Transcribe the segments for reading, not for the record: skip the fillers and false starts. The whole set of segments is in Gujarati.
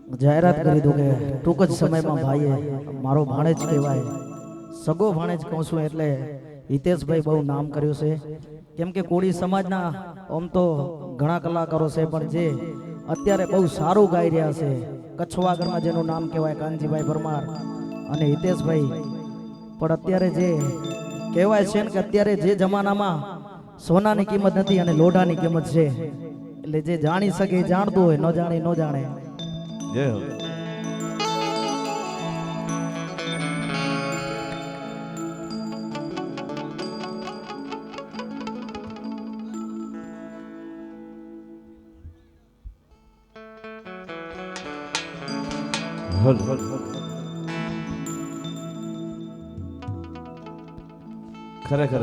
જાહેરાત કરી દઉં કે ટૂંક જ સમયમાં ભાઈએ મારો ભાણેજ કહેવાય, સગો ભાણેજ કહું છું એટલે હિતેશભાઈ બહુ નામ કર્યું છે. કેમ કે કોળી સમાજના આમ તો ઘણા કલાકારો છે, પણ જે અત્યારે બહુ સારું ગાઈ રહ્યા છે કચ્છવાગરમાં જેનું નામ કહેવાય કાનજીભાઈ પરમાર અને હિતેશભાઈ. પણ અત્યારે જે કહેવાય છે ને કે અત્યારે જે જમાનામાં સોનાની કિંમત નથી અને લોઢાની કિંમત છે, એટલે જે જાણી શકે જાણતું હોય, ન જાણે ન જાણે. જય હો. હલ હલ ખરેખર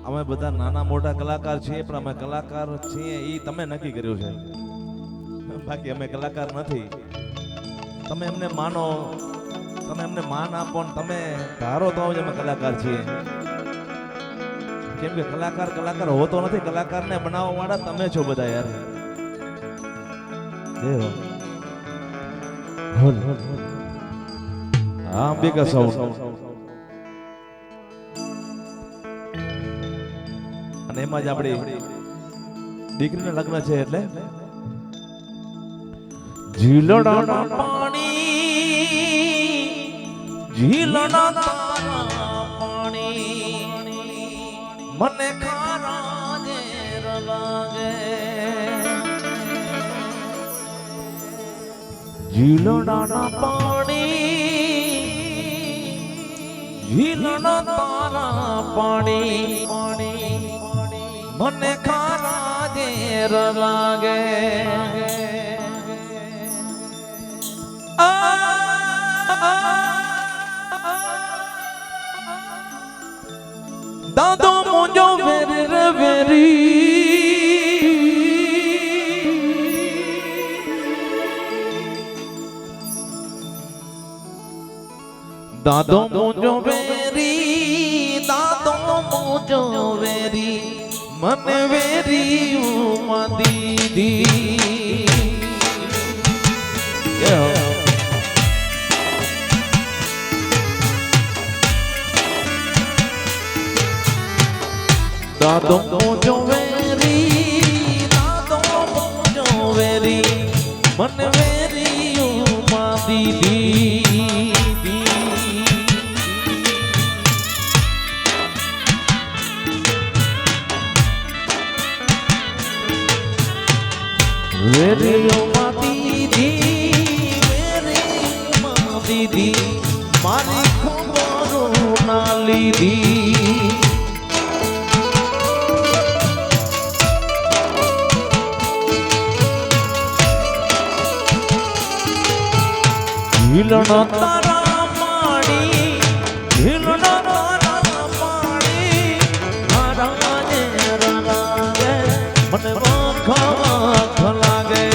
અમે બધા નાના મોટા કલાકાર છીએ, પણ અમે કલાકાર છીએ એ તમે નક્કી કર્યું છે, બાકી અમે કલાકાર નથી. તમે એમને માનો, તમે એમને માન આપો ને તમે ધારો તો જ અમે કલાકાર છીએ. કેમ કે કલાકાર કલાકાર હોતો નથી, કલાકારને બનાવવા વાળા તમે છો બધા યાર. દેવ હા અંબિકા સાઉન્ડ. અને એમાં જ આપણી દીકરીના લગ્ન છે એટલે ઝીલડાના પાણી, ઝીલડા તારા પાણી મને ખારા ઝેર લાગે. ઝીલડાના પાણી, ઝીલડા તારા પાણી મને ખારા ઝેર લાગે. દાદો મુંજો વેરી રે વેરી, દાદો મુંજો વેરી, દાદો મુંજો વેરી મને વેરી ઉમા દીદી. દાદો મોજો વેરી, દાદો મોજો વેરી મને વેરી ઉમા દીદી. વેરી ઉમા દીદી, વેરી ઉમા દીદી મારી ખબર ના લીધી. ઝીલડા તારા પાણી, ઝીલડા તારા પાણી મારા ઝેર લાગે, મને વાખ લાગે.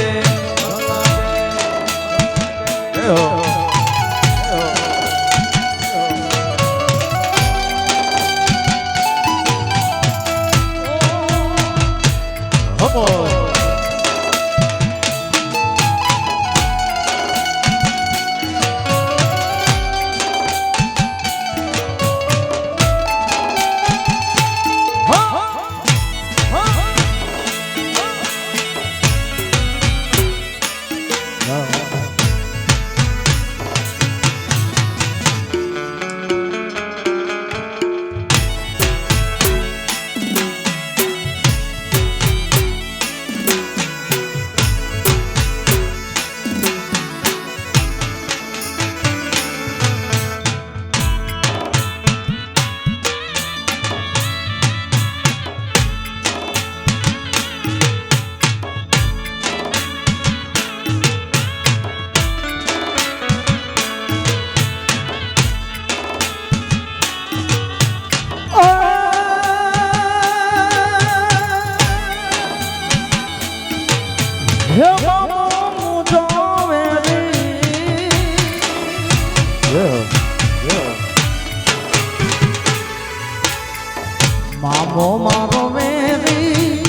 મામો મારો વેરી,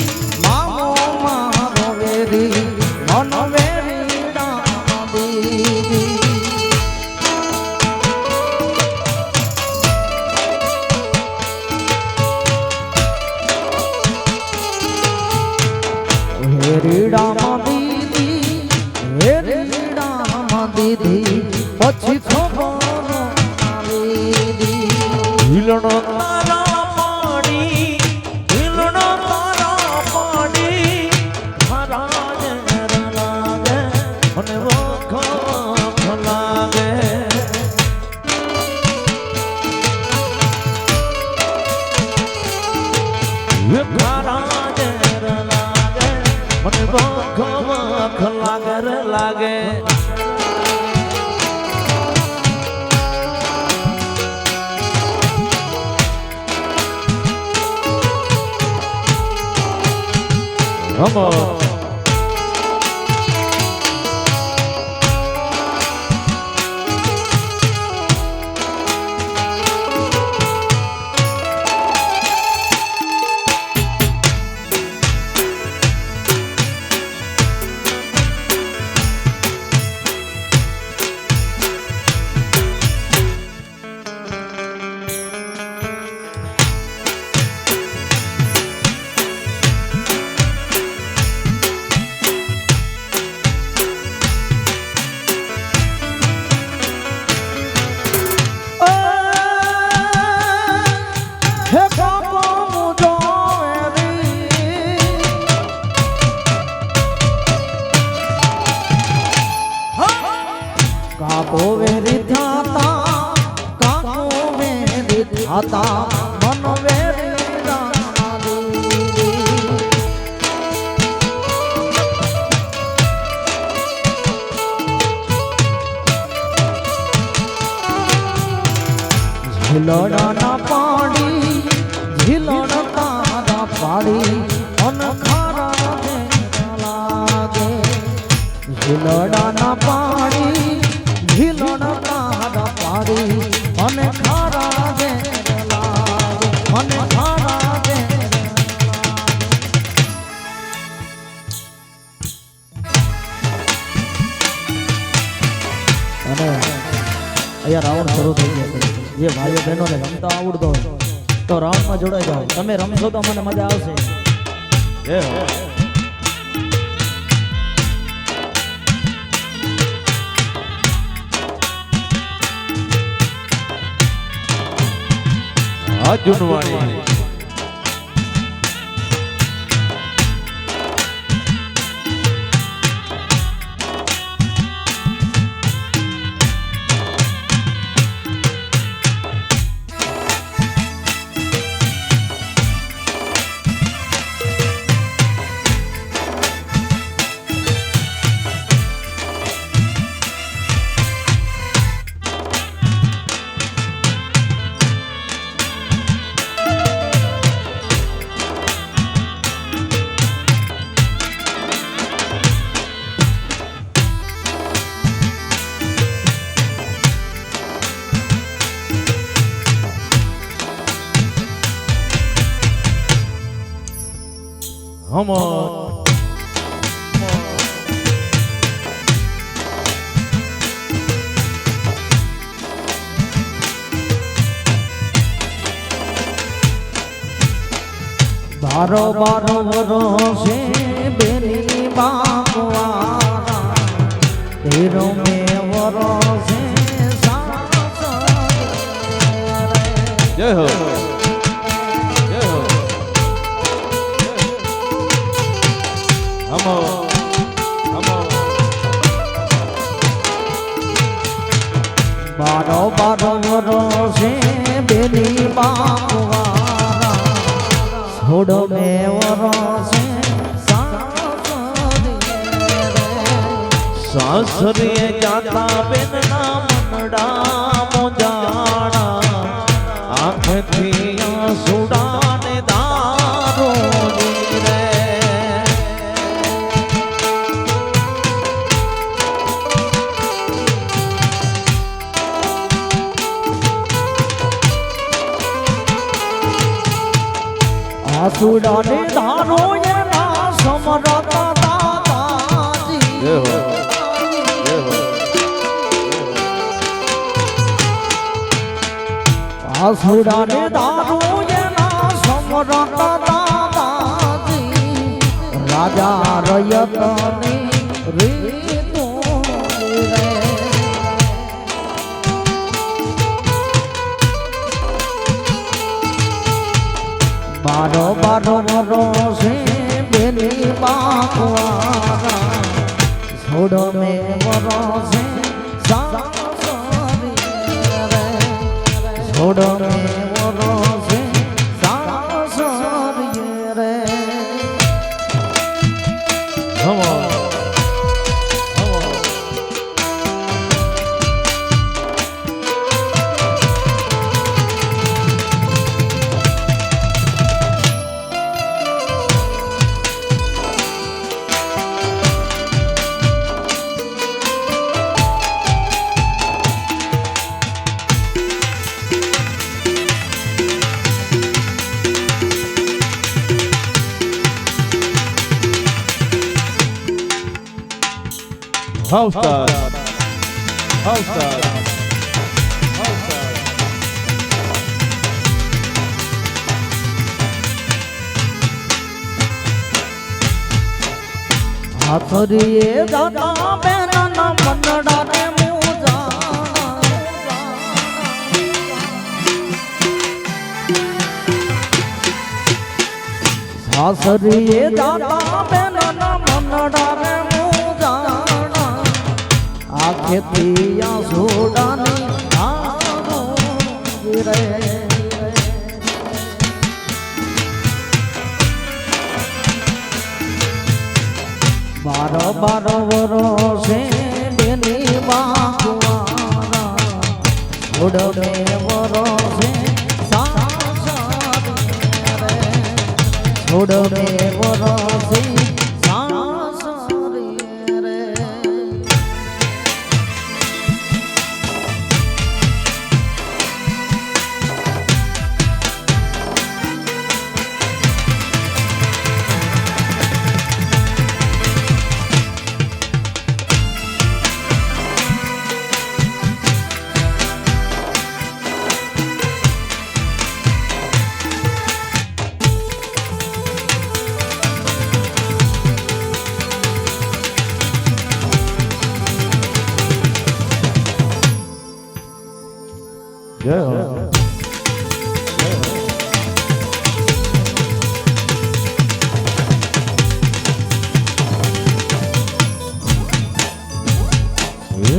મામો મારો વેરી, મન વેરી દીધી પછી ખબર ના લીધી. હિલણો તારા પાડી હિલણો તારા પાડી મારા નેર લાગે મને વખો લાગે. મારા નેર લાગે મને વખો લાગે રે લાગે. Come on. કાકો વેરી થાતા કાકો વેરી થાતા મન વેરી રાધી. ઝીલડા ના પાડી ઝીલડા તારા પાડી અન ખારા લાગે. ઝીલડા ના પાડી ઝીલણ તારા પાડી મને ખારા દે લાગે મને ખારા દે અને અહીંયા રાઉન્ડ શરૂ થઈ ગયો છે. જે ભાઈઓ બહેનોને રમતા આવડતો હોય તો રાઉન્ડમાં જોડાઈ જાઓ. તમે રમશો તો મને મજા આવશે. જુનવાણી Come on. બારો બારો વરોસે બેની બાપવારા તેરો મે વરોસે જય હો જય હો. હમો હમો. બારો બારો વરોસે બેની બાપવારા થોડો મે વરોસે સાસરીએ જાતા બેનના મનડા મોજાણા આંખથી આંસુડા ને દારો રે. આંસુડા ને દારો એના સમરતા દાદાજી. જય હો જય હો. આંસુડા ને દારો એના સમરતા દાદાજી. રાજા રયતની રીતો રે બારો બારો વરોસે બેની બાકવારા છોડો મે વરોસે સાસરી રે છોડો મે વરોસે સાસરી રે House Star. House Star. House Star. હાથરીએ દાદા બેના મનડા ને મોજા હાથરીએ દાદા બેના મનડા ને ખેતિયા સોડાની આવો રે બારો બારો વરોસે બેની બાકવારા છોડને વરોસે સાસરી રે છોડને વરોસે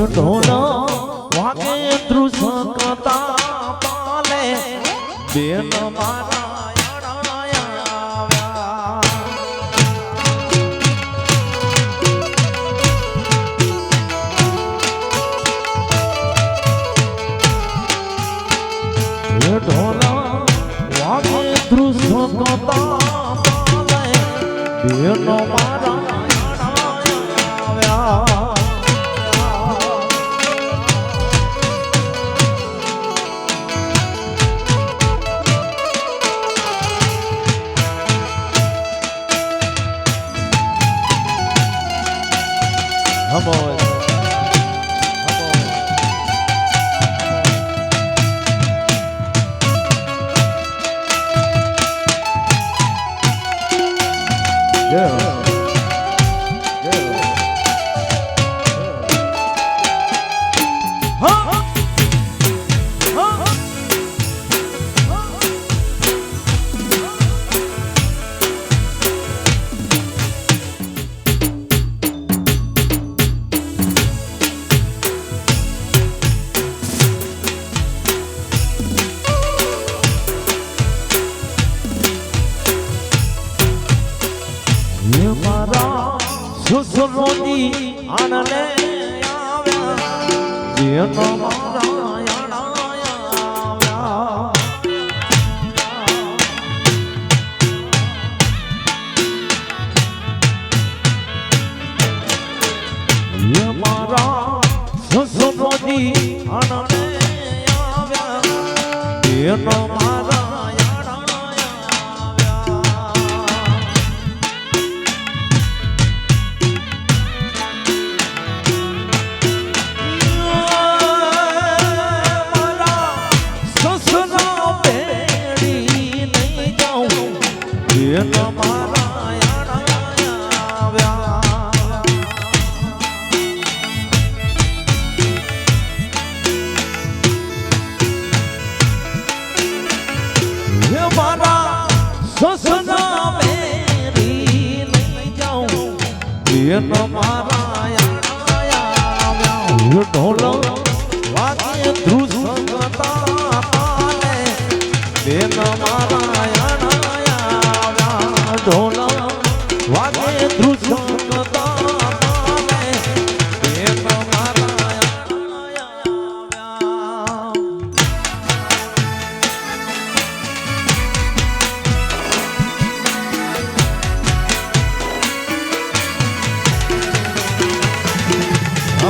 ઢોલા વાગે ધ્રુસકતા પાલે બેન મારા આવ્યા ઢોલા વાગે ધ્રુસકતા પાલે બેન મારા Come on. Yeah. સુસરોની આનલે આવ્યા જીનો મારા આવ્યા યે મારા સુસરોની આનલે આવ્યા જીનો મારા બેન મારા આવ્યા ઢોલ વાગે ધ્રુવ સંગતા તાલે બેન મારા આવ્યા ઢોલ વાગે ધ્રુવ સંગતા તાલે બેન મારા આવ્યા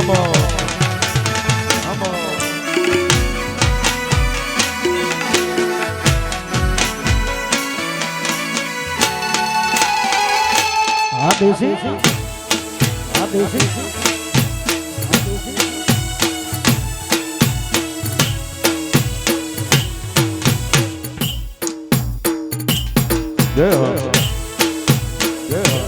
Vamos. આ દેશી જય હો જય હો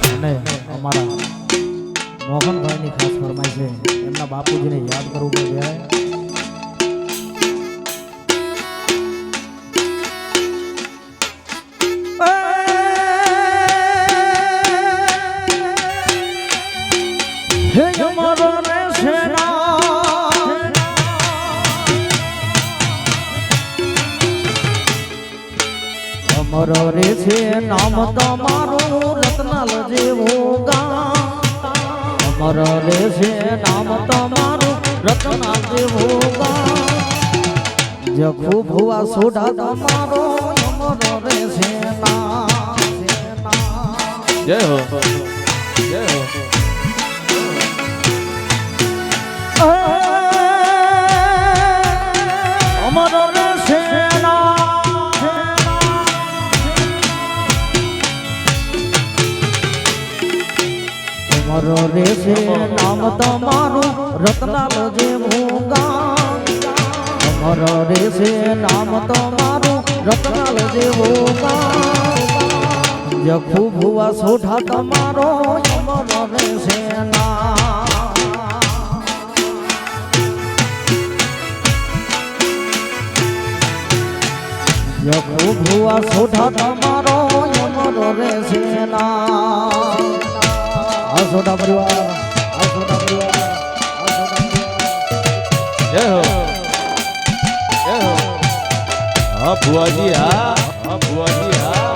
અને અમારા મોહનભાઈની ખાસ ફરમાઈ છે એમના બાપુજીને યાદ કરવું પડે હે અમારો રે અમર રે છે નામ તમારું રત્નાલ જેવું ગામ અમર રે છે નામ તમારું રત્નાલ જેવું ગામ જખુ ભુવા સોઢા તમારો અમર રે છે જય હો જય હો અમર રે છે અમર રે છે નામ તમારું રત્નાલ જેવું ગામ અમર રે છે નામ તમારું રત્નાલ જેવું ગામ જખુ ભુવા સોઢા તમારો અમર રે છે જખુ ભુવા સોઢા તમારો અમર રે છે આ સોઢા પરિવાર આ સોઢા પરિવાર આ સોઢા પરિવાર જય હો જય હો હા ભુવાજી હા હા ભુવાજી હા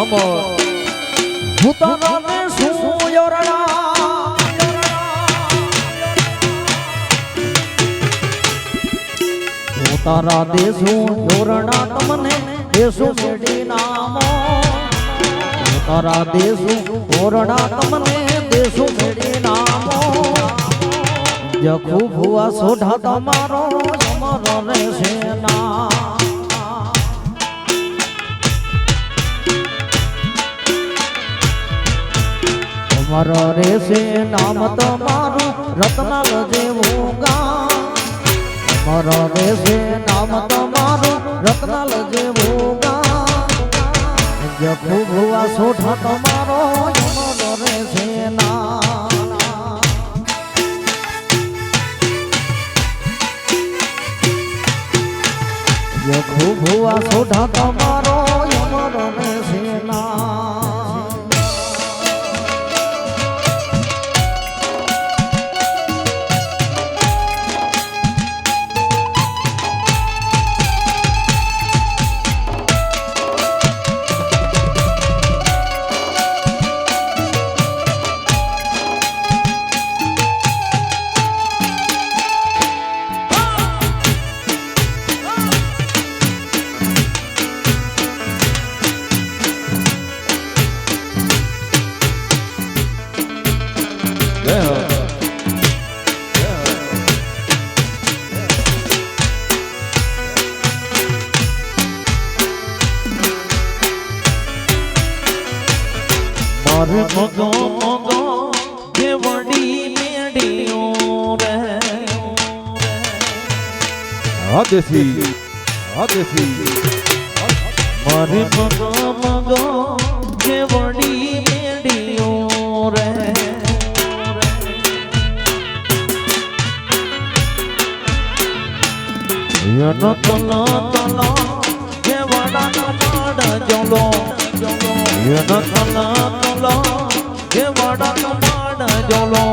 હમો ભૂતાને સુયોરણા ભૂતારા દેશો યોરણા તમને દેશો મેડી નામો ભૂતારા દેશો યોરણા તમને દેશો મેડી નામો જખુ ભુવા સોઢા તમારો અમર રે છે અમર રે છે નામ તમારું રત્નાલ જેવું ગામ અમર રે છે નામ તમારું રત્નાલ જેવું ગામ જખુ ભુવા સોઢા તમારો અમર રે છે જખુ ભુવા સોઢા તમારો અમર રે છે મગો મગો જે વડી મેડીઓ રે દેશી મારી મગો મગો જે વડી મેડીઓ રે યનો તલો તલો જે વડા કમાડ જોલો યનો તલો તલો જે વડા કમાડ જોલો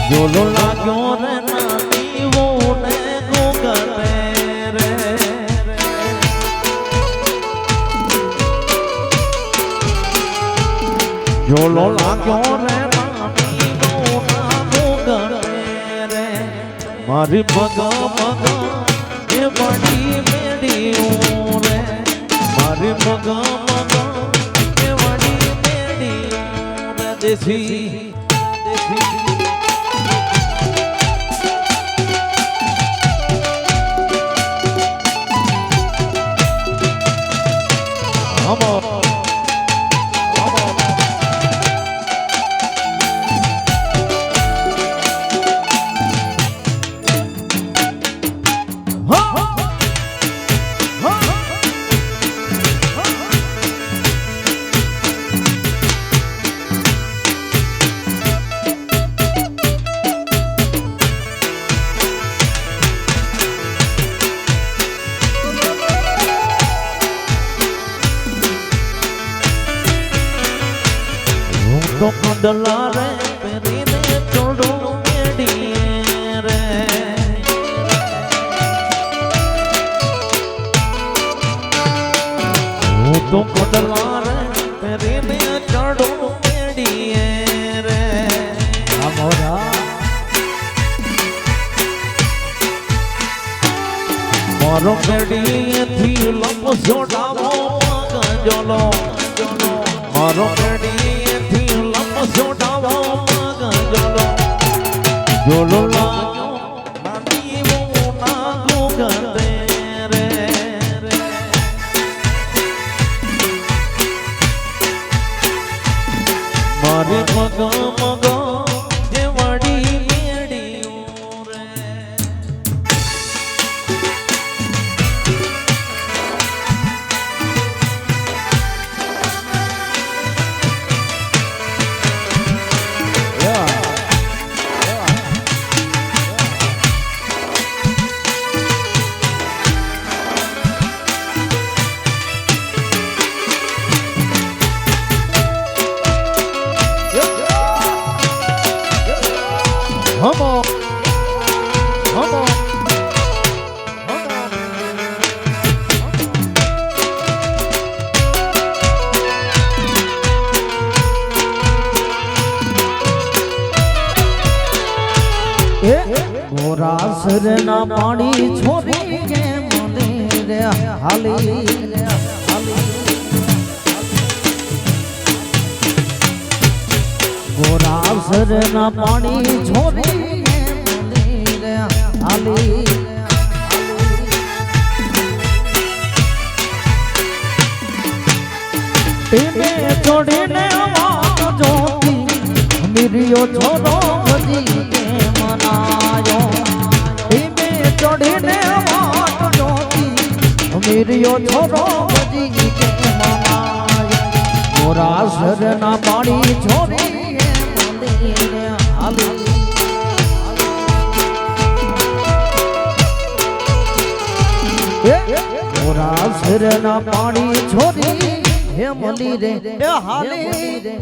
જોલો લાગ્યો રે નાની વોને ગોગલે રે જોલો લાગ્યો રે નાની વોના ગોગલે રે મારી મગ મગ એ વડી મેડીઓ રે મારી મગ મગ એ વડી મેડીઓ રે દેશી તો કંડલા રે પહેરીને ચોડું મેડીએ રે હું તો કંડલા રે પહેરીને ચોડું મેડીએ રે મારો મેડીએથી લંબ છોડાવો ગંજોલો મારો મેડીએથી સોડાવો મગ જોલો જોલો લાગ્યો નાની વોના ગોગલે રે મારે મગ મગ જે વડી મેડીઓ રે મોરાસર ના પાણી છોરી કે મને રે હાલી મોરાસર ના પાણી છોરી કે મને રે હાલી ટીમે છોડીને વાટ જોતી મિરિયો છોરો ભજી કે મનાયો ટીમે છોડીને વાટ જોતી મિરિયો છોરો ભજી કે મનાયો મોરાસર ના પાણી છોરી કે મંદિરે હાલી મોરાસર ના પાણી છોરી હે મંદિરે હાલી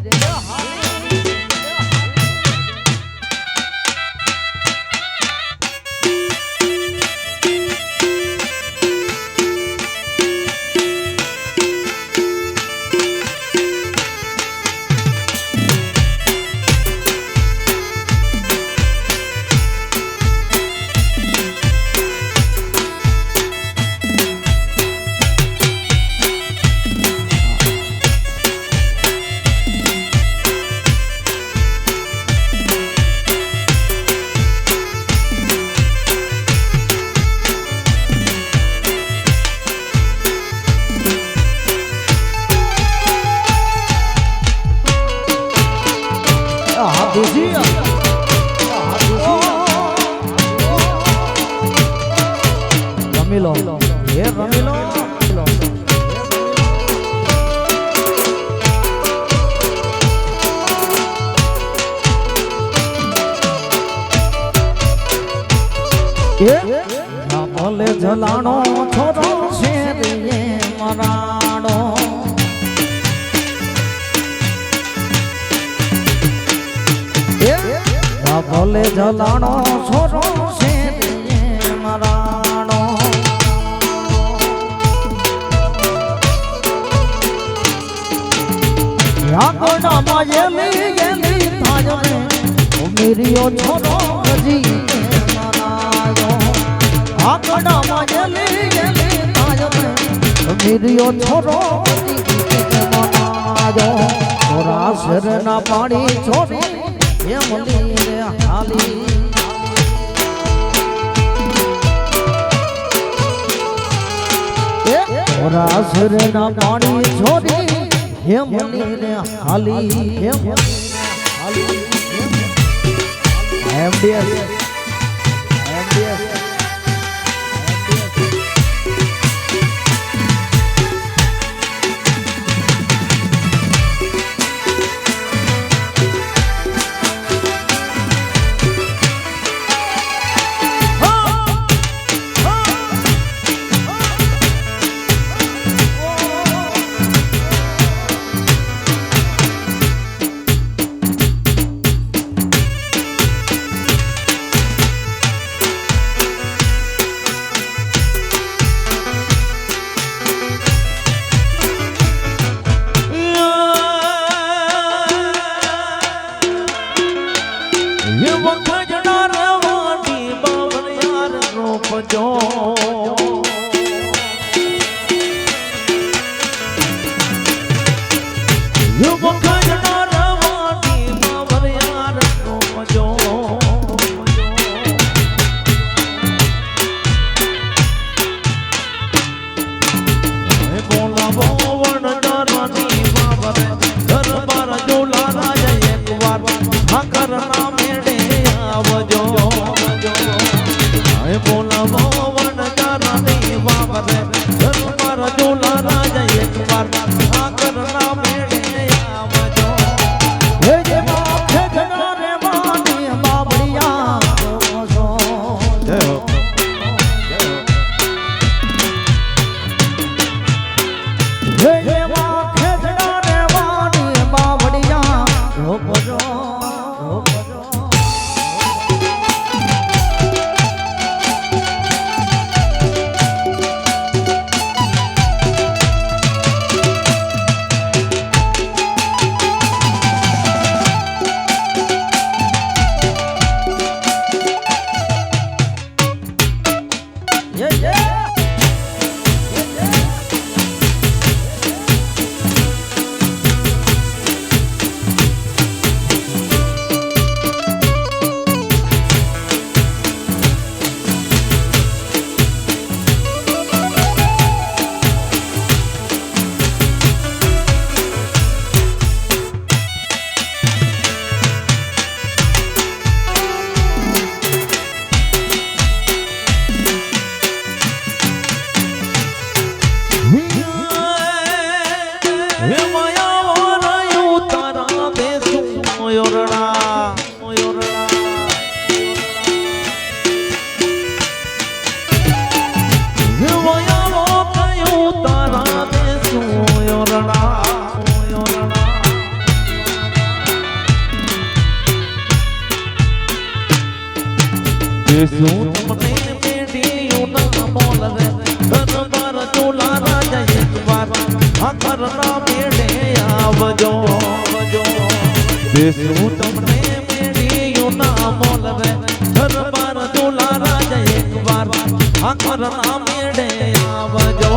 દેશી રમી લો હે રમી લો ભલે જલાણો છોરો શેરીએ મરાણો ભલે જલાણો છોરો શેરીએ મરાણો આગળમાં એલી એલી થાય મેરીઓ છોરો હજી આગળમાં એલી એલી થાય મેરીઓ છોરો છોરા શેરના પાણી છોરી એ મળી રે હાલી છોરા શેરના પાણી છોરી હે મળી રે હાલી હે હાલી એમડીએસ શું તમને મેડીયું ના બોલ રે દરબાર ચોલા રાજા એકવાર આખરના મેળે આવજો શું તમને મેડીયું ના બોલ રે દરબાર ચોલા રાજા એકવાર આખરના મેળે આવજો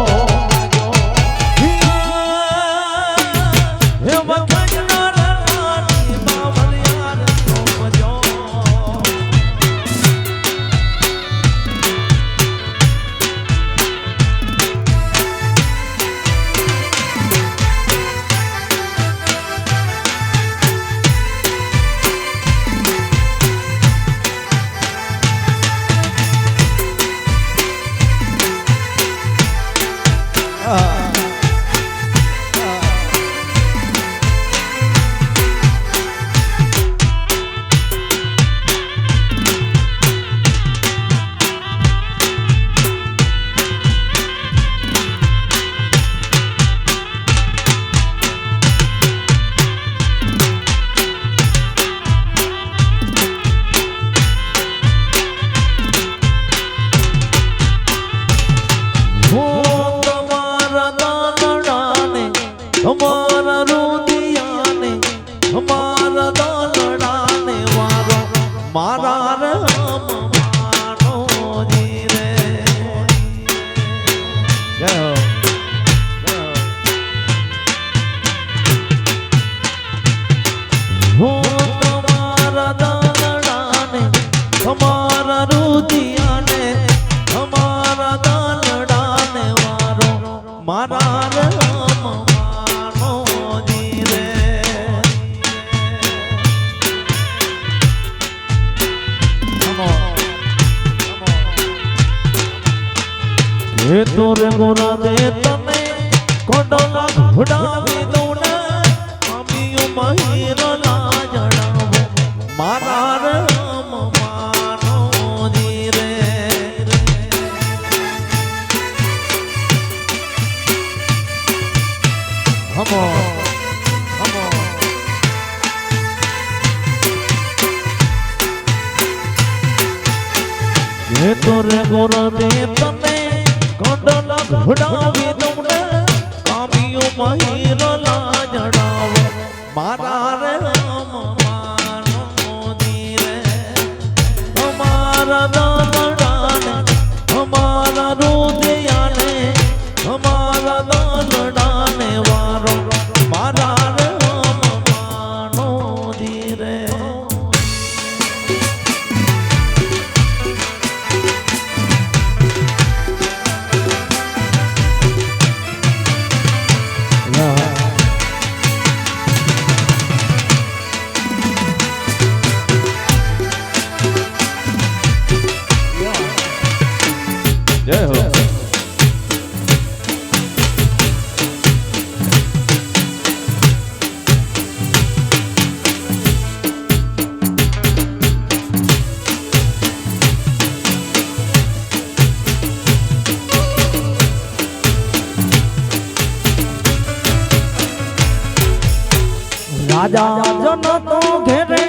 તો રે ગોરા દે તને કોડલા ઘોડાવી દઉં ને આમિયો મહીરો ના જણાવો મારા રામ માનો જી રે હમો હમો તો રે ગોરા દે તને કોડલા ઘોડાવી દઉં ને આમિયો મહીરો ના જણાવો મારા રામ માનો જી રે हमारा दालडाने हमारा रुदयाने हमारा दालडाने वारो मारा राम मानो धीरे जय हो રાજા જન તો ઘેરે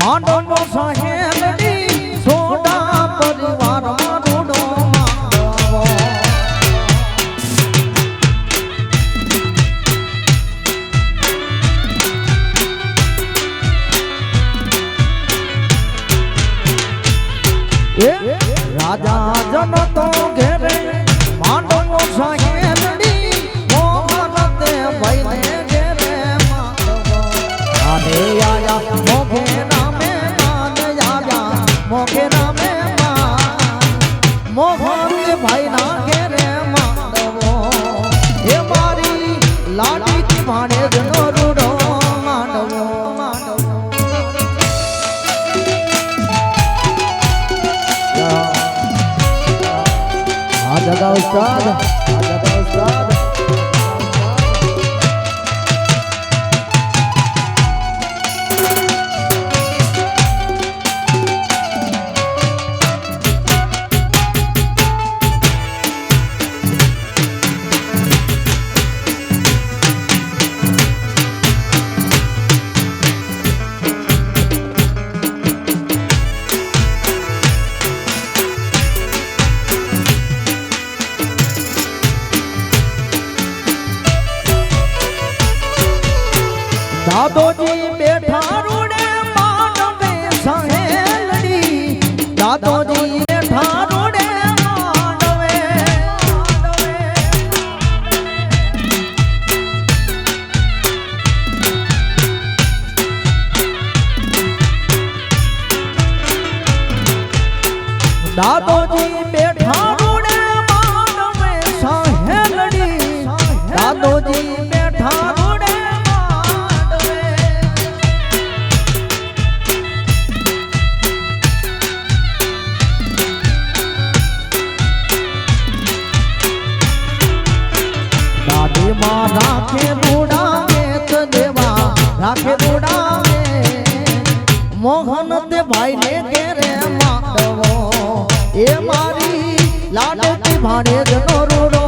માંડવો સાહેબની સોડા પરિવારમાં રૂડો માંડવો રાજા જન તો ઘેરે માંડવો સાહેબની મોહરતે ભાઈને ઘેરે આને આયા મોઘે નામે માન આયા મોઘે નામે માન મોહન ભાઈ ના ઘેરે માંડવો એ મારી લાડી થી ભાણે જનો રૂડો માંડવો માંડવો આ જગા ઉસ્તાદ આ જગા ઉસ્તાદ દાદોજી બેઠા રૂડે માંડવે સહેલડી દાદોજી બેઠા રૂડે માંડવે દાદોજી બેઠા રૂડે માંડવે સહેલડી દાદોજી બેઠા રાખે રૂડાવે તો દેવા રાખે રૂડાવે મોહન તે ભાઈ ને ઘેરે માંડવો એ મારી લાડકી ભાડે જનો રૂડો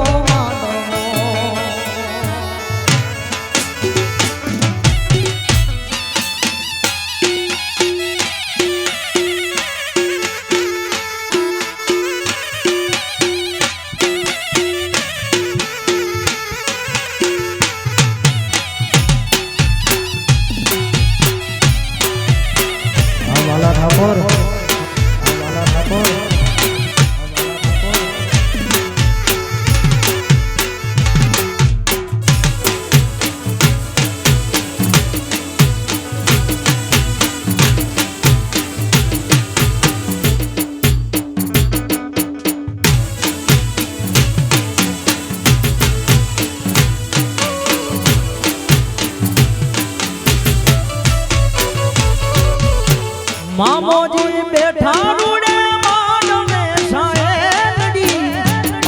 મામોજી બેઠા રૂડે માંડવે સાહેલડી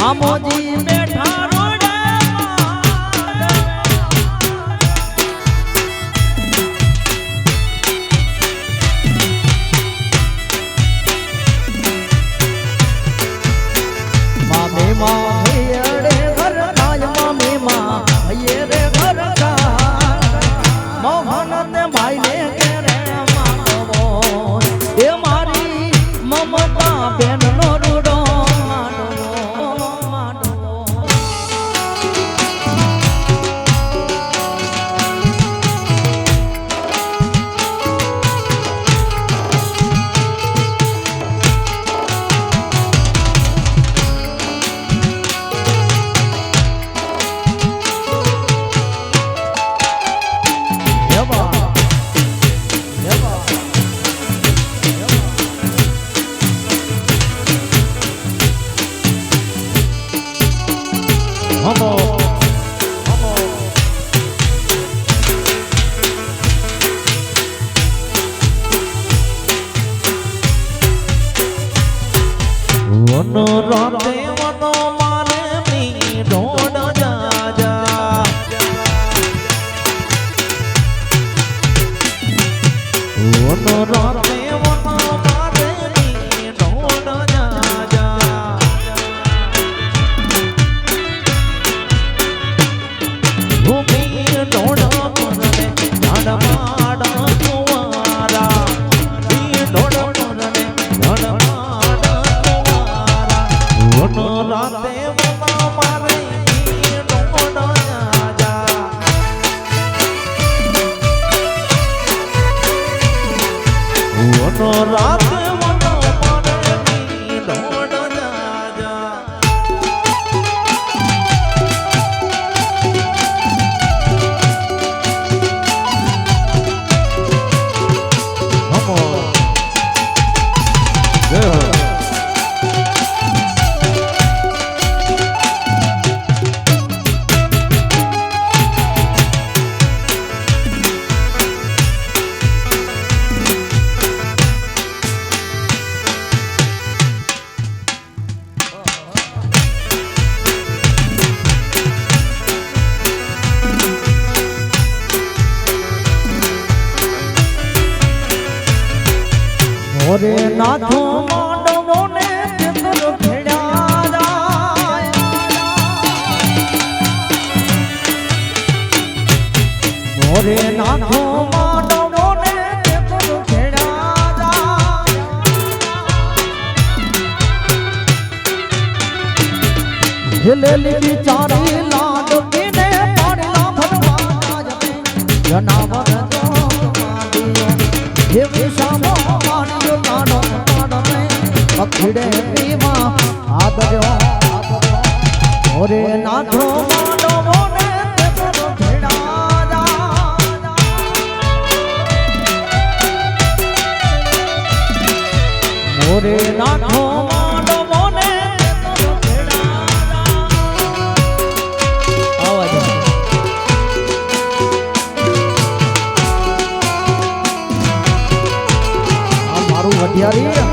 મામોજી બેઠા રોડે મામે માં હેડે ઘર કાય મામે માં હેડે ઘર કાય મોહન તે ભાઈ ને કેરે માનવો એ મારી મમતા બેન નો રૂડો વનો રાતે વનો મારે ની ઢોળ જાજા વનો રાતે વનો મારે ની ઢોળ જાજા ભૂમિ ઢોળ મને ઝાડ માડા કુવારા ઈ ઢોળ મને ઝાડ વનો રાતે વનો મારે ઢોળ જાજા વનો રાતે વનો મારે ઢોળ જાજા હમો જય હો ઓરે નાથો માંડવો ને પિતર ભેળ્યા જાય ઓરે નાથો માંડવો ને પિતર ભેળ્યા જાય હિલેલી બિચારી લાડકી ને પાડલા ભરવા જતે જનાવર દેવી શામો માણ્યો નાનો પાડમે અખડે પીવા આદર્યો ઓરે નાથો માનવો ને તેતર ભેડા ઓરે નાથો માનવો ને તેતર ભેડા આવાજ મારું વઢિયારી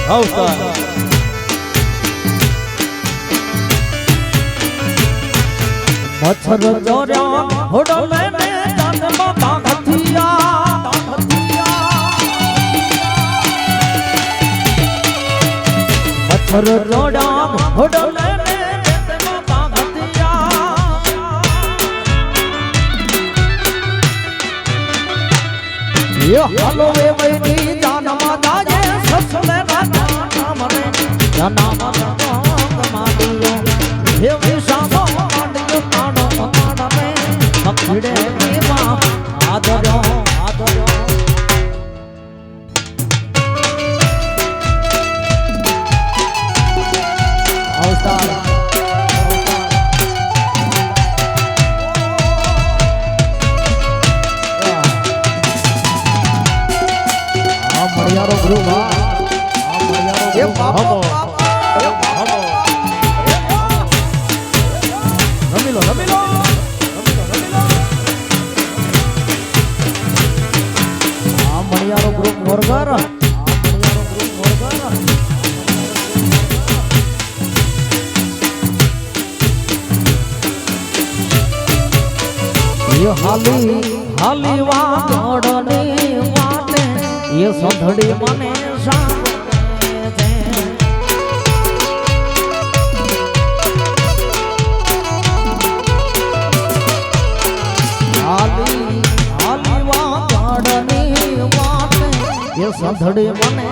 અવતાર મચ્છર ચોર્યા હોડો મેને ચાંદમાં તાકથિયા મચ્છર ચોર્યા હોડો મેને ચાંદમાં તાકથિયા યે હાલો એ વૈની જાનમાં જાજે સસને રાજા મરે જનામાં માદિયો હે વિશામો અખડે પીવા આદર્યો અવતાર ગુરુ બા એ બાપો રમી લો રમી લો આ મણિયારો ગ્રુપ મોરગર હાલી હાલી વાગડની વાતે એ સંધડી મને સાંભળે છે હાલી હાલી વાગડની વાતે એ સંધડી મને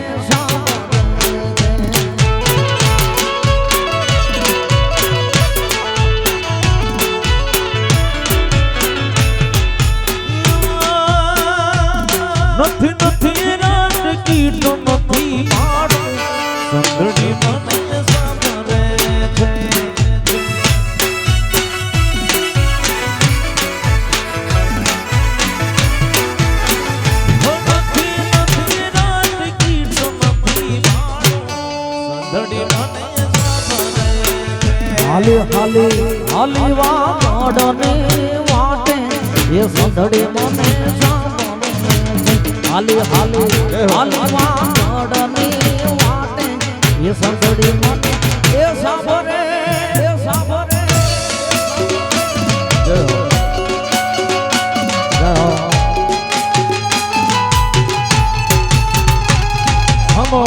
નથી નથી રાત કીટો નથી મારો સંગડી મને સાંભળે છે નથી નથી રાત કીટો નથી મારો સંગડી મને સાંભળે છે હાલી હાલી હાલી વાગડની વાતે એ સંધડી મને હાલી હાલી હાલી વાગડની વાતે એ સંધડી મને એ સાંભળે એ સાંભળે જય હો જય હો હમો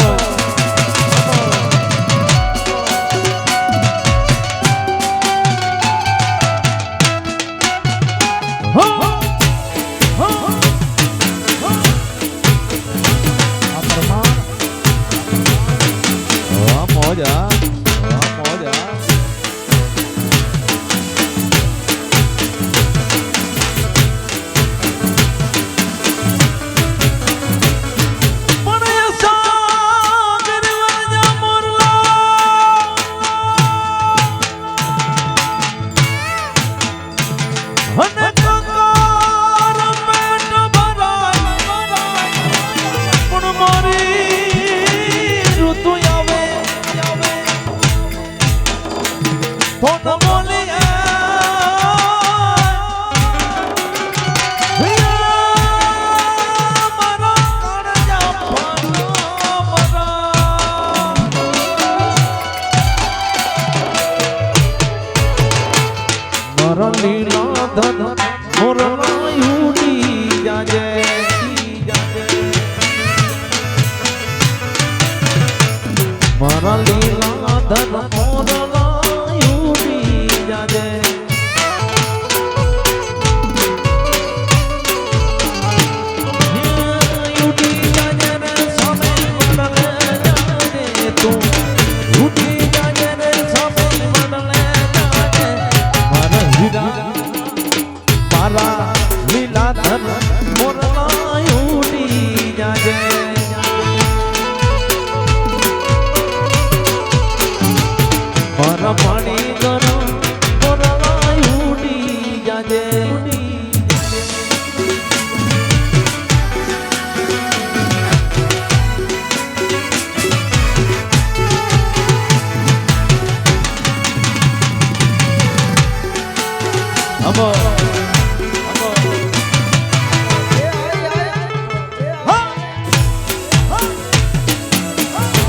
moja મારા લીલા ધન મોરલા યુડી જાજે યુડી જાજે રે સામે વડલે જાજે તું યુડી જાજે રે સામે વડલે જાજે મારા હીરા મારા લીલા ધન મોરલા યુડી જાજે પાણી ગરમ મોરલા ઉડી જાજે અમો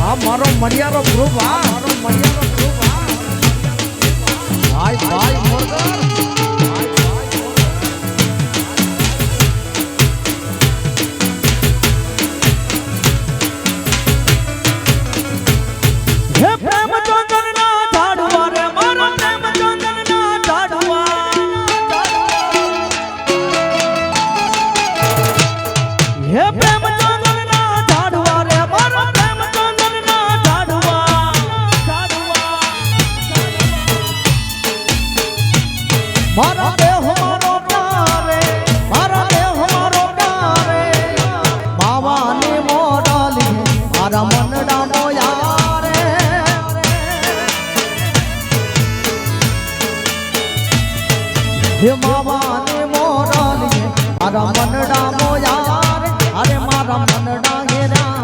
આ મારો મણિયારો ગ્રુપ આ મારો મણિયારો ગ્રુપ ભાઈ ભાઈ મોરગર હે પ્રેમ ચંદનના ઝાડવા રે મારા પ્રેમ ચંદનના ઝાડવા હે પ્રેમ ચંદનના ઝાડવા રે મારા પ્રેમ ચંદનના ઝાડવા મારા દેહ મારો પ્યારે મારા દેહ મારો પ્યારે માવાની મોડાલી મારા મનડા મોયા રે હે માવાની મોડાલી મારા મનડા મોયા રે અરે મારા મનડા ઘેરા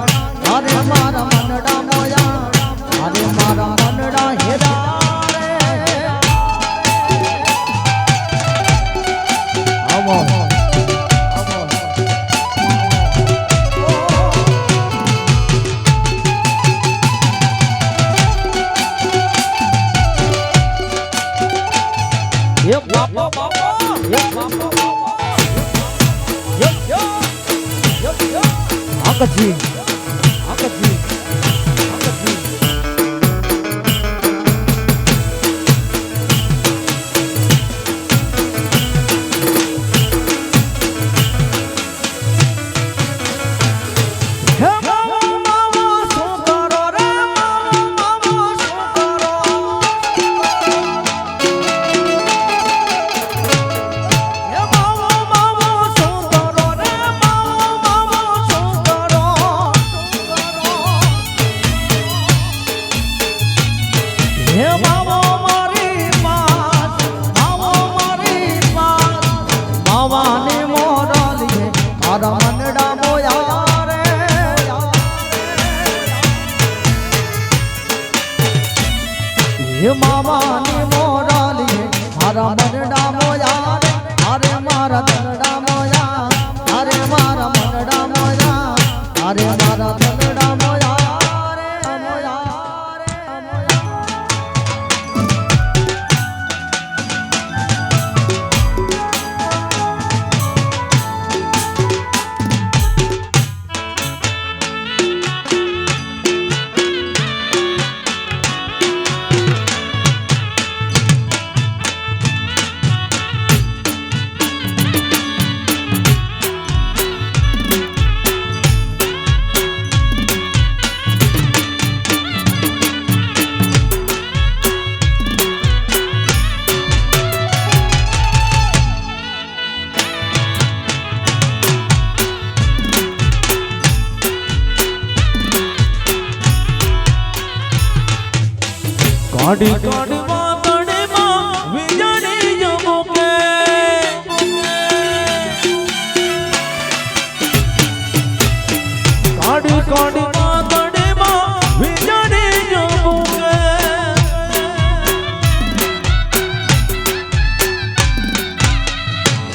આકતજી મામાની મોરાલી મારા મનડા મોયા અરે મારા મનડા મોયા અરે મારા મનડા મોયા અરે મારા મનડા મોયા રે મોયા રે કાઢી કાઢી વાદળમાં વીજળી જબુકે કાઢી કાઢી વાદળમાં વીજળી જબુકે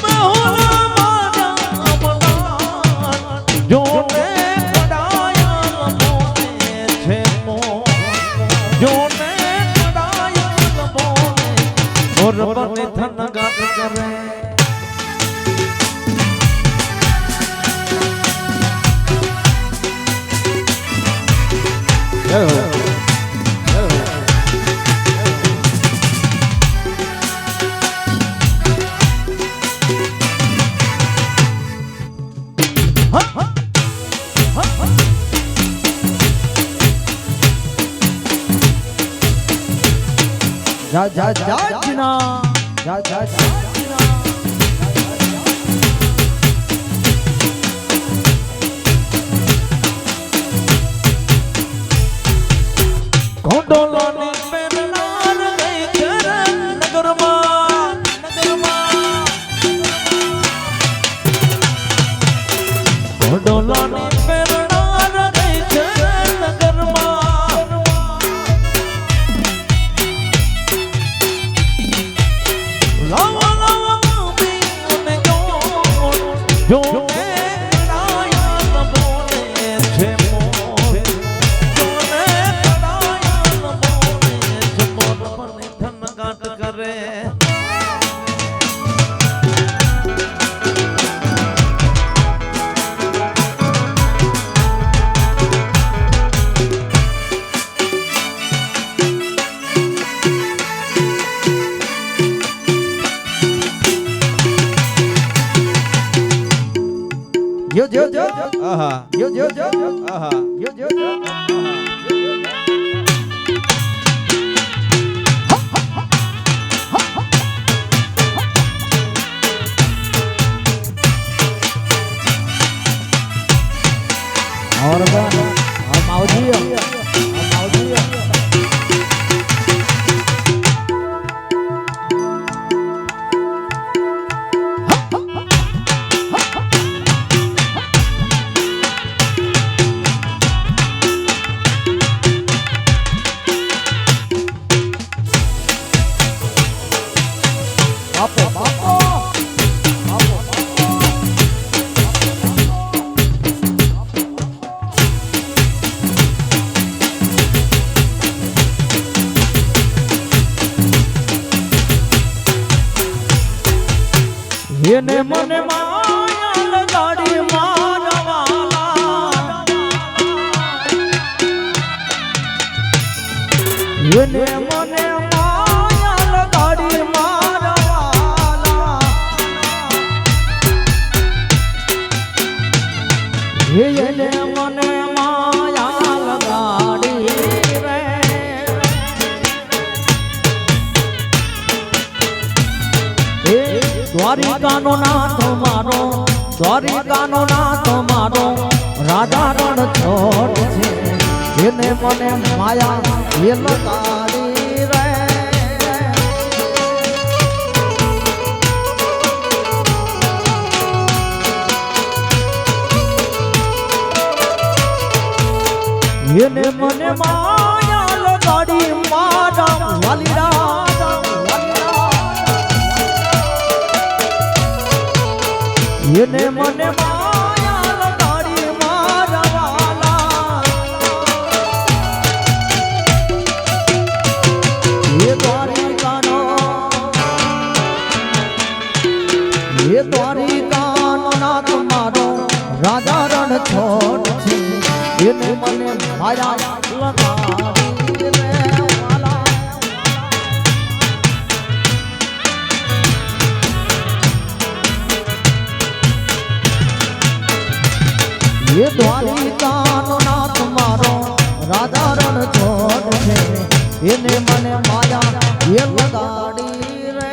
મહોલા મારા અમદાન જોને કડાયા મોને છે મો જોને और बने धन गात करे जा जा जा जिना जा जा जा કોડોલાની પેરનાર ગઈ ચરણ નગરમાં કોડોલાની પેરનાર ગઈ ચરણ નગરમાં લાવા લાવા મને જો यो यो यो આહા यो यो यो આહા यो यो यो और माऊजी એને મને માયા લગાડી મારવાલા એને મને માયા લગાડી મારવાલા એને મને માયા લગાડી રે દ્વારિકાનો નાથ મારો દ્વારિકાનો નાથ મારો રાજા રણ છોડ છે એને મને માયા એ લગાડી રે એને મને માયા લગાડી મારા વાલીડા એને મને માયા લગાડી મારવાલા એ દ્વારિકાનો નાથ મારો રાજા રણ છોડ છે એને મને માયા લગાડી રે વાલા એ દ્વારિકાનો નાથ મારો રાજા રણ છોડ છે એને મને માયા એ લગાડી રે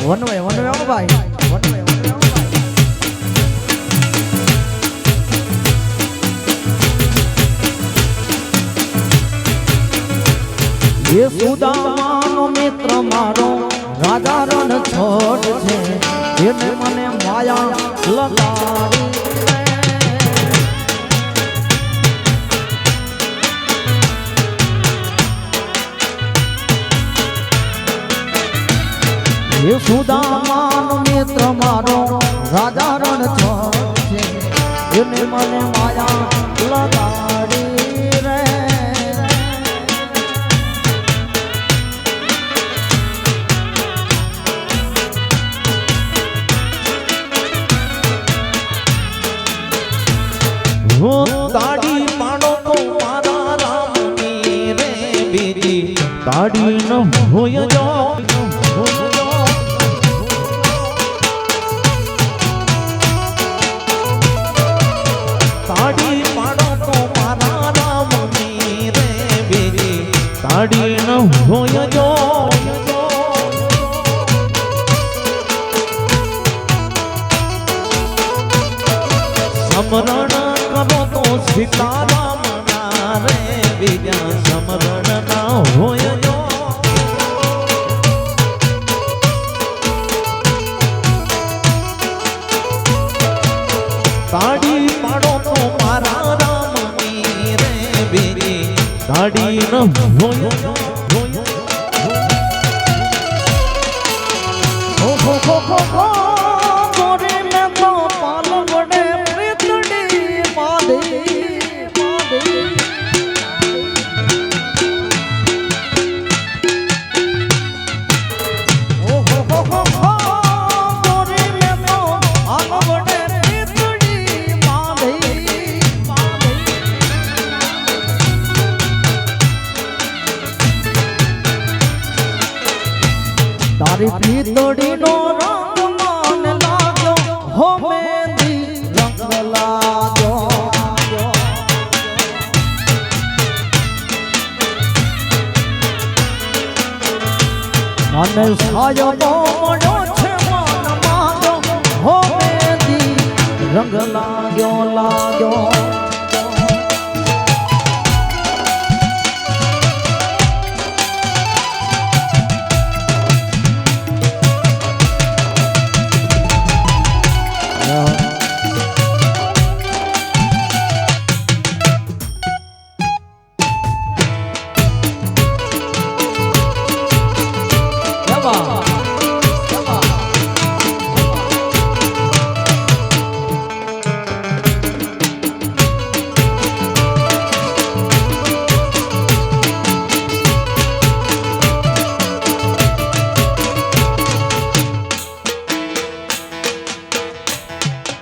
વનવે ભાઈ એ સુદામાનો મિત્ર મારો રાજા રણ છોડ છે એને મને માયા લગાડી એ સુદામાનો મિત્ર મારો રાજા રણ છોડ છે એને મને માયા લગાડી રે તાડી પાડો તો મારા રામની રે બીજી તાડી ન હોય જો તાડી પાડો તો મારા રામની રે બીજી તાડી ન હોય જો સમરણ કરો તો સીતારામ ના રે બીજા સમરણ ના હોય જો તાડી પાડો તો મારા રામની રે બીજી તાડી ન હોય તારી પીતળીનો રંગ મને લાગ્યો હો મહેંદી રંગ લાગ્યો મને સાયો મળ્યો છે મન માંગ્યો હો મહેંદી રંગ લાગ્યો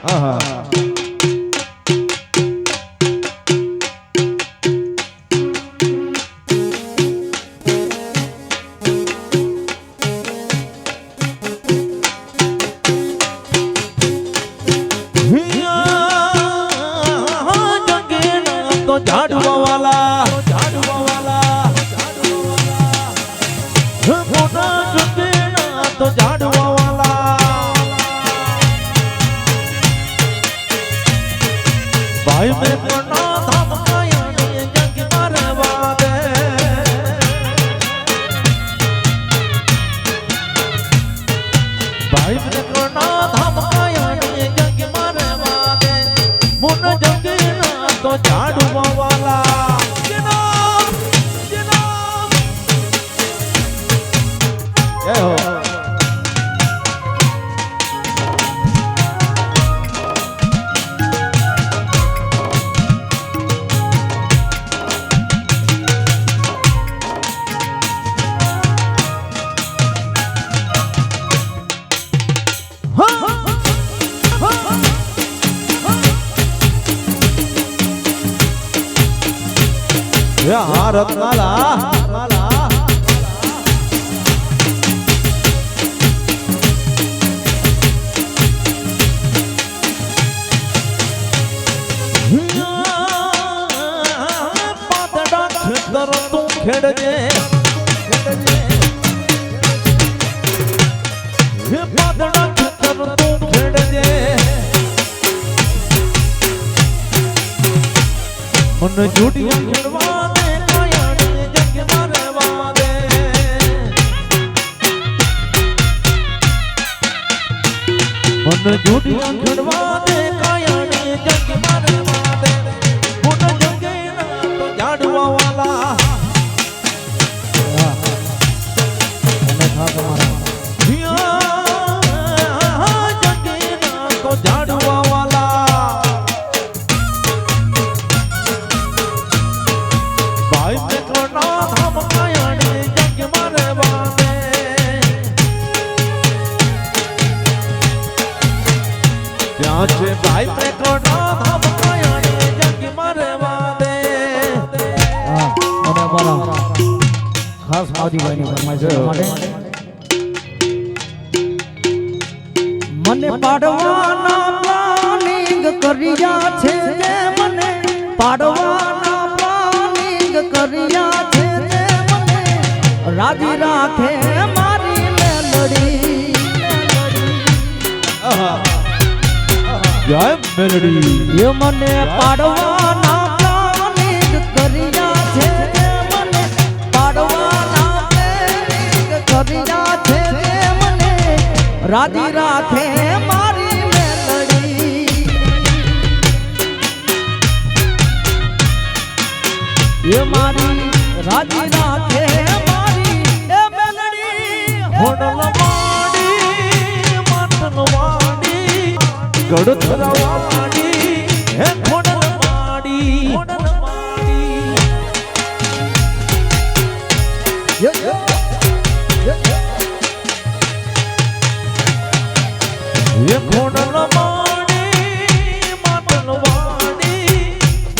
આહા તો ઝાડવા વાલા મોટા જગેના તો ઝાડવા વાલા ભાઈ મેં કોના ધમકાયા ને જગ મારવા દે ભાઈ મેં કોના ધમકાયા ને જગ મારવા દે મોન જગેના તો ઝાડવા વાલા જય હો હા રત્નાલા પાતળા ખેતર તું ખેડજે પાતળા ખેતર તું ખેડજે મને જોડિયા ખેડવા દે કાયાને જગ મારવા દે મને જોડિયા ખેડવા દે કાયાને જગ મારવા દે મોન જગેના તો ઝાડવા વાલા અને થા તમારા જગેના તો ઝાડવા વાલા ભાઈ મેં કોના ધમકાયા ને જગ મારવા દે ત્યાં છે ભાઈ મેં કોના ધમકાયા ને જગ મારવા દે હા અને અમારા ખાસ માવજીભાઈની ફરમાઈશ માટે મને પાડવાના પ્લાનિંગ કર્યા છે જે મને પાડવાના પ્લાનિંગ કર્યા છે જે મને રાજી રાખે મારી મેલડી આહા જય મેલડી એ મને પાડવાના પ્લાનિંગ કર્યા છે જે મને પાડવાના પ્લાનિંગ કર્યા છે જે મને રાજી રાખે મારી મેલડી એ મારી રાજી રાખે મારી એ મેલડી હોડલ વાડી માટલ વાડી ગડતર વાડી હે હોડલ વાડી એ હોડલ વાડી માટલ વાડી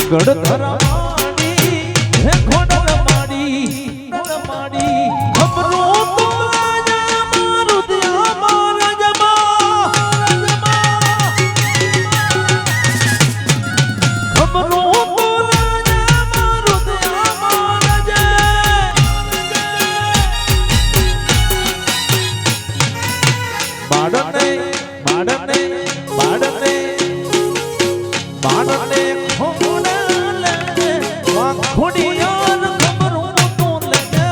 ગડતર વાડી હે હોડલ વાડી ખબરો તો રાજા મારું ધ્યાન મારા જમા ખબરો તો રાજા મારું ધ્યાન મારા બાળને બાળને બાળને બાળને ખોડલે વા ખોડિયાર ખબરું તો લગે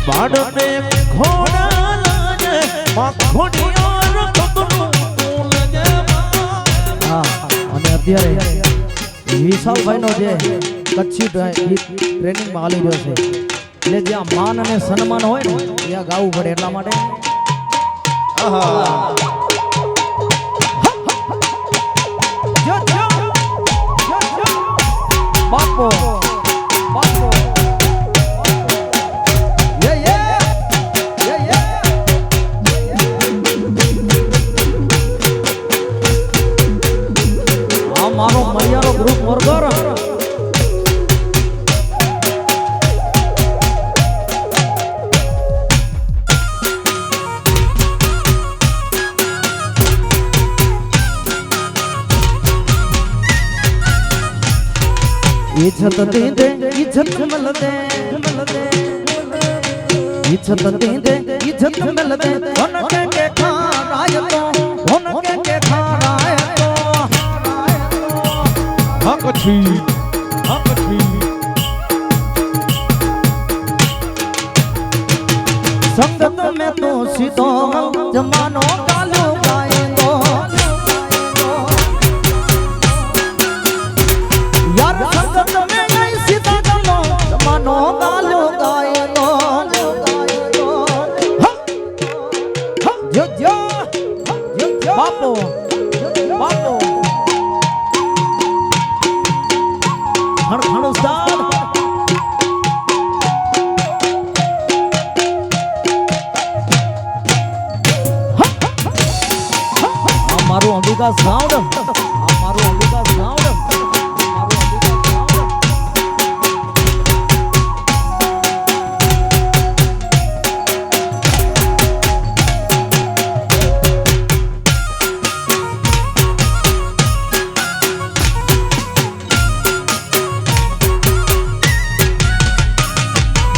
બાળને ખોડલે વા ખોડિયાર ખબરું તો લગે હા અને અત્યારે વિશાલભાઈનો જે કચ્છી ટ્રેનિંગમાં હાલી રહ્યો છે એટલે જ્યાં માન અને સન્માન હોય ને ત્યાં ગાવું પડે એટલા માટે આહા બાપો બાપો इज्जत दे दे इज्जत मिल दे इज्जत दे दे इज्जत मिल दे उनके खाराय तो उनके खाराय तो हकछी हकछी संगत में तो सीधो जमानो गालो गाए दो यार संगत में नहीं सीधा गालो जमानो गालो गाए दो जो बापो बापो हण हण उस्ताद मारो अंबिका साउंड मारो अंबिका साउंड मारो अंबिका साउंड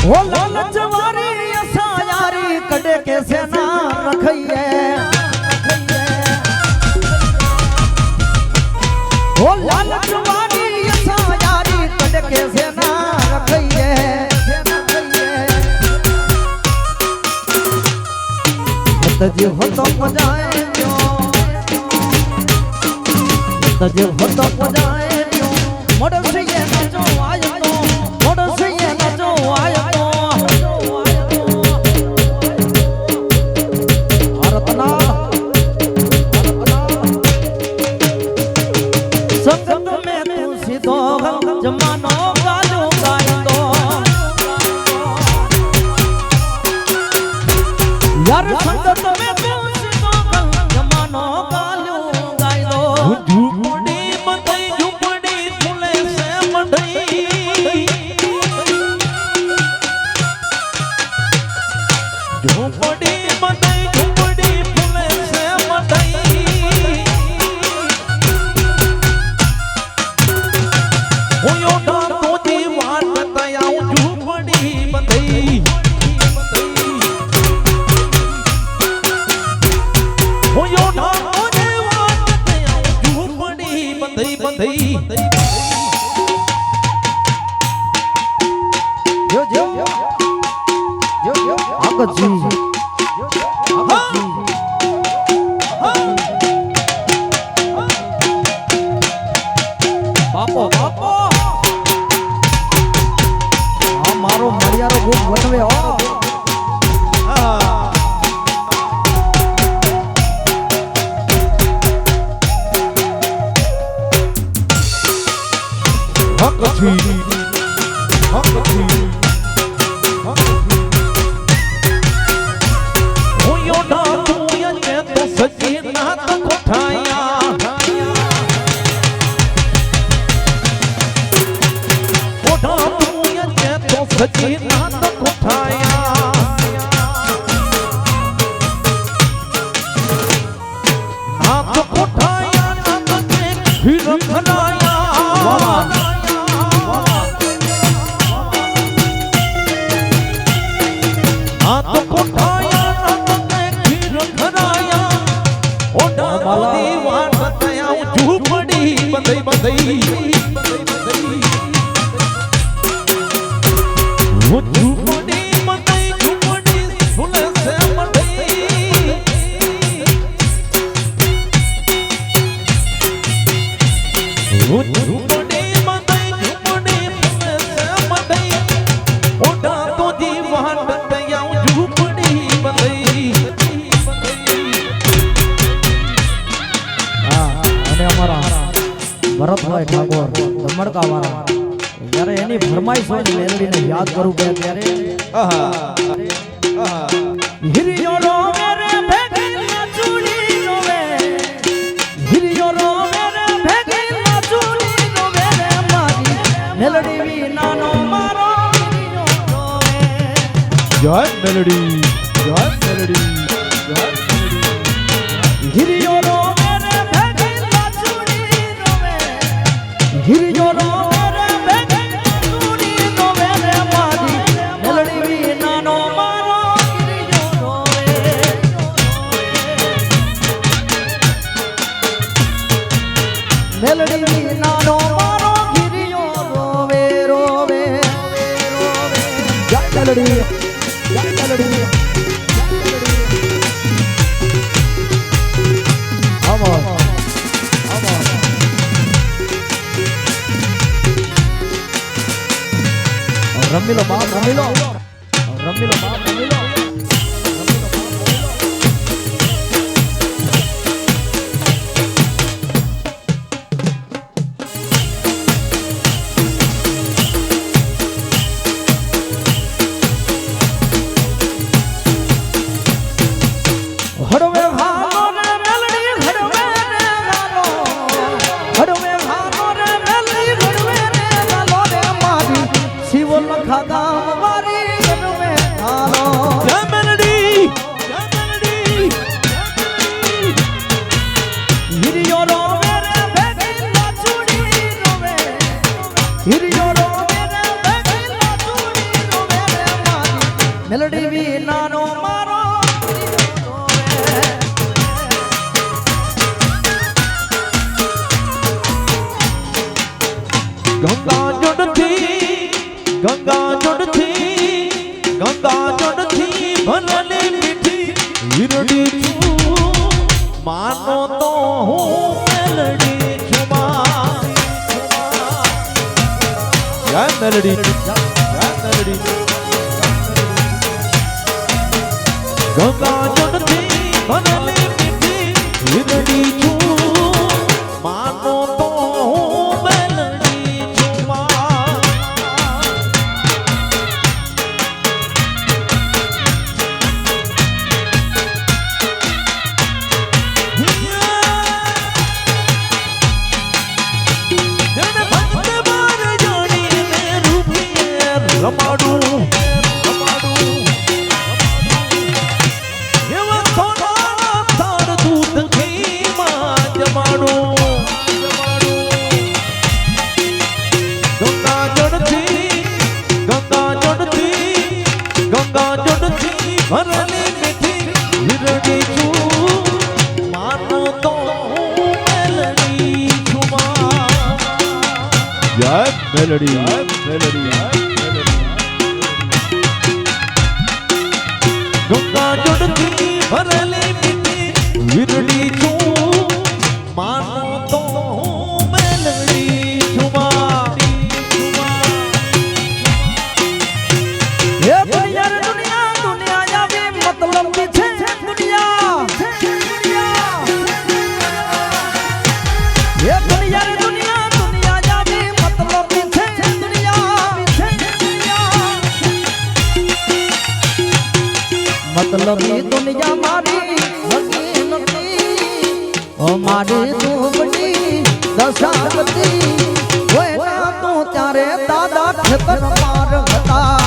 ओ लालच वारी असा यारी कड़े कैसे ना रखइए ओ लालच वाली असा यारी कड़के से ना रखइए तजे हो तो बजाए क्यों तजे हो तो बजाए क्यों मोड़ से ये न जो आयो तो मोड़ से ये न जो आयो तो भारतना संगत में तू सीधो जमानो गालो गाए दो यार संगत में तू सीधो जमानो गालो गाए दो झूपड़ी मथई झूपड़ी फूले से मढ़ई झूपड़ी मथई झूपड़ी फूले से मढ़ई ओयो ना तोजी वाट तयाऊ झूपड़ी मथई ओयो ना तोजी वाट तयाऊ झूपड़ी मथई मथई जो जो जो जो आगत जी आगत जी बापो बापो आ मारो मरियारो खूब बनवे हो हकछी हकछी ओयो ना तू ये तो सजी ना तो कोठाया ओढ़ा तू ये तो सजी ना तो कोठाया ना तो कोठाया ना तो फिर खनाया ना तो कोठाया ना तो फिर खनाया ओढ़ा दीवार तया झूपड़ी बंधई बंधई वो झूपड़ी बंधई झूपड़ी फूले से मढ़ई वो झूपड़ी बंधई झूपड़ी फूले से मढ़ई ओढ़ा तो दीवार तया झूपड़ी बंधई અને અમારા ભરતભાઈ ઠાકોર ધમડકા વાળા જ્યારે એની ફરમાઈશ હોય ને મેલડીને યાદ કરું કે ત્યારે આહા આહા હિરિયો રોવે રે ભેગી નાચુડી રોવે હિરિયો રોવે રે ભેગી નાચુડી રોવે રે મારી મેલડી વિનાનો મારો હિરિયો રોવે જય મેલડી જય મેલડી જય મેલડી હિરિયો રોવે રે ભેગી નાચુડી રોવે હિરિયો રોવે રે ભેગી મેલડી જય મેલડી આવો રમીલો બાપ રમીલો રમીલો બાપ રમીલો હડવે હાલો રે મેલડી હડવે રે હાલો હડવે હાલો રે મેલડી હડવે રે હાલો રે મારી શિવલ ખાધા મારી હડવે હાલો જય મેલડી હિરિયો રોવે રે ભેગી લાચુડી રોવે હિરિયો રોવે રે ભેગી લાચુડી રોવે રે મારી મેલડી વિનાનો મારો ગંગા જડથી ભરલી મીઠી હિરડી છું માનો તો હું મેલડી છું માં. જય મેલડી જય મેલડી ગંગા જડથી ભરલી મીઠી હિરડી છું માનો તો હું મેલડી છું માં. રમાડું એવા સોના થાળ દૂધ ઘીમાં જમાડું ગંગા જડથી ભરલી મીઠી હિરડી છું માનો તો હું મેલડી છું માં. જય મેલડી ગંગા જડથી ભરલી મીઠી હિરડી છું માનો તો હું મેલડી છું માં. હે દુનિયા રે દુનિયા દુનિયા આવી મતલબ ની છે દુનિયા હે દુનિયા રે દુનિયા દુનિયા આવી મતલબ ની છે દુનિયા મતલબ ની દુનિયા મારી હકી નથી ઓ મારી દુબડી દશાવતી હોય ના તું ત્યારે દાદા ખેતર માર હતા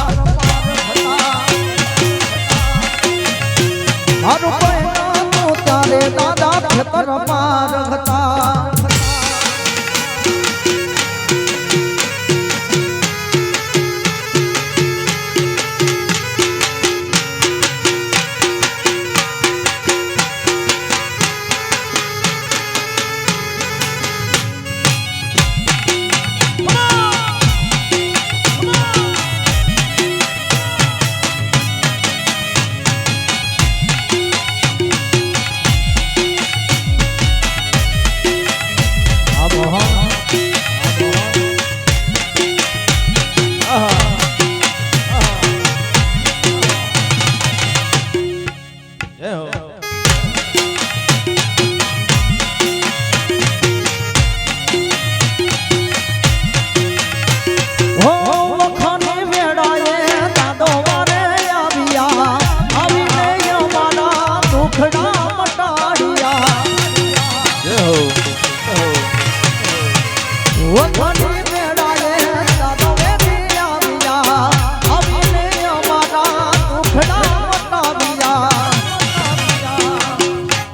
મારું કોઈ ના તું ત્યારે દાદા ખેતર માર હતા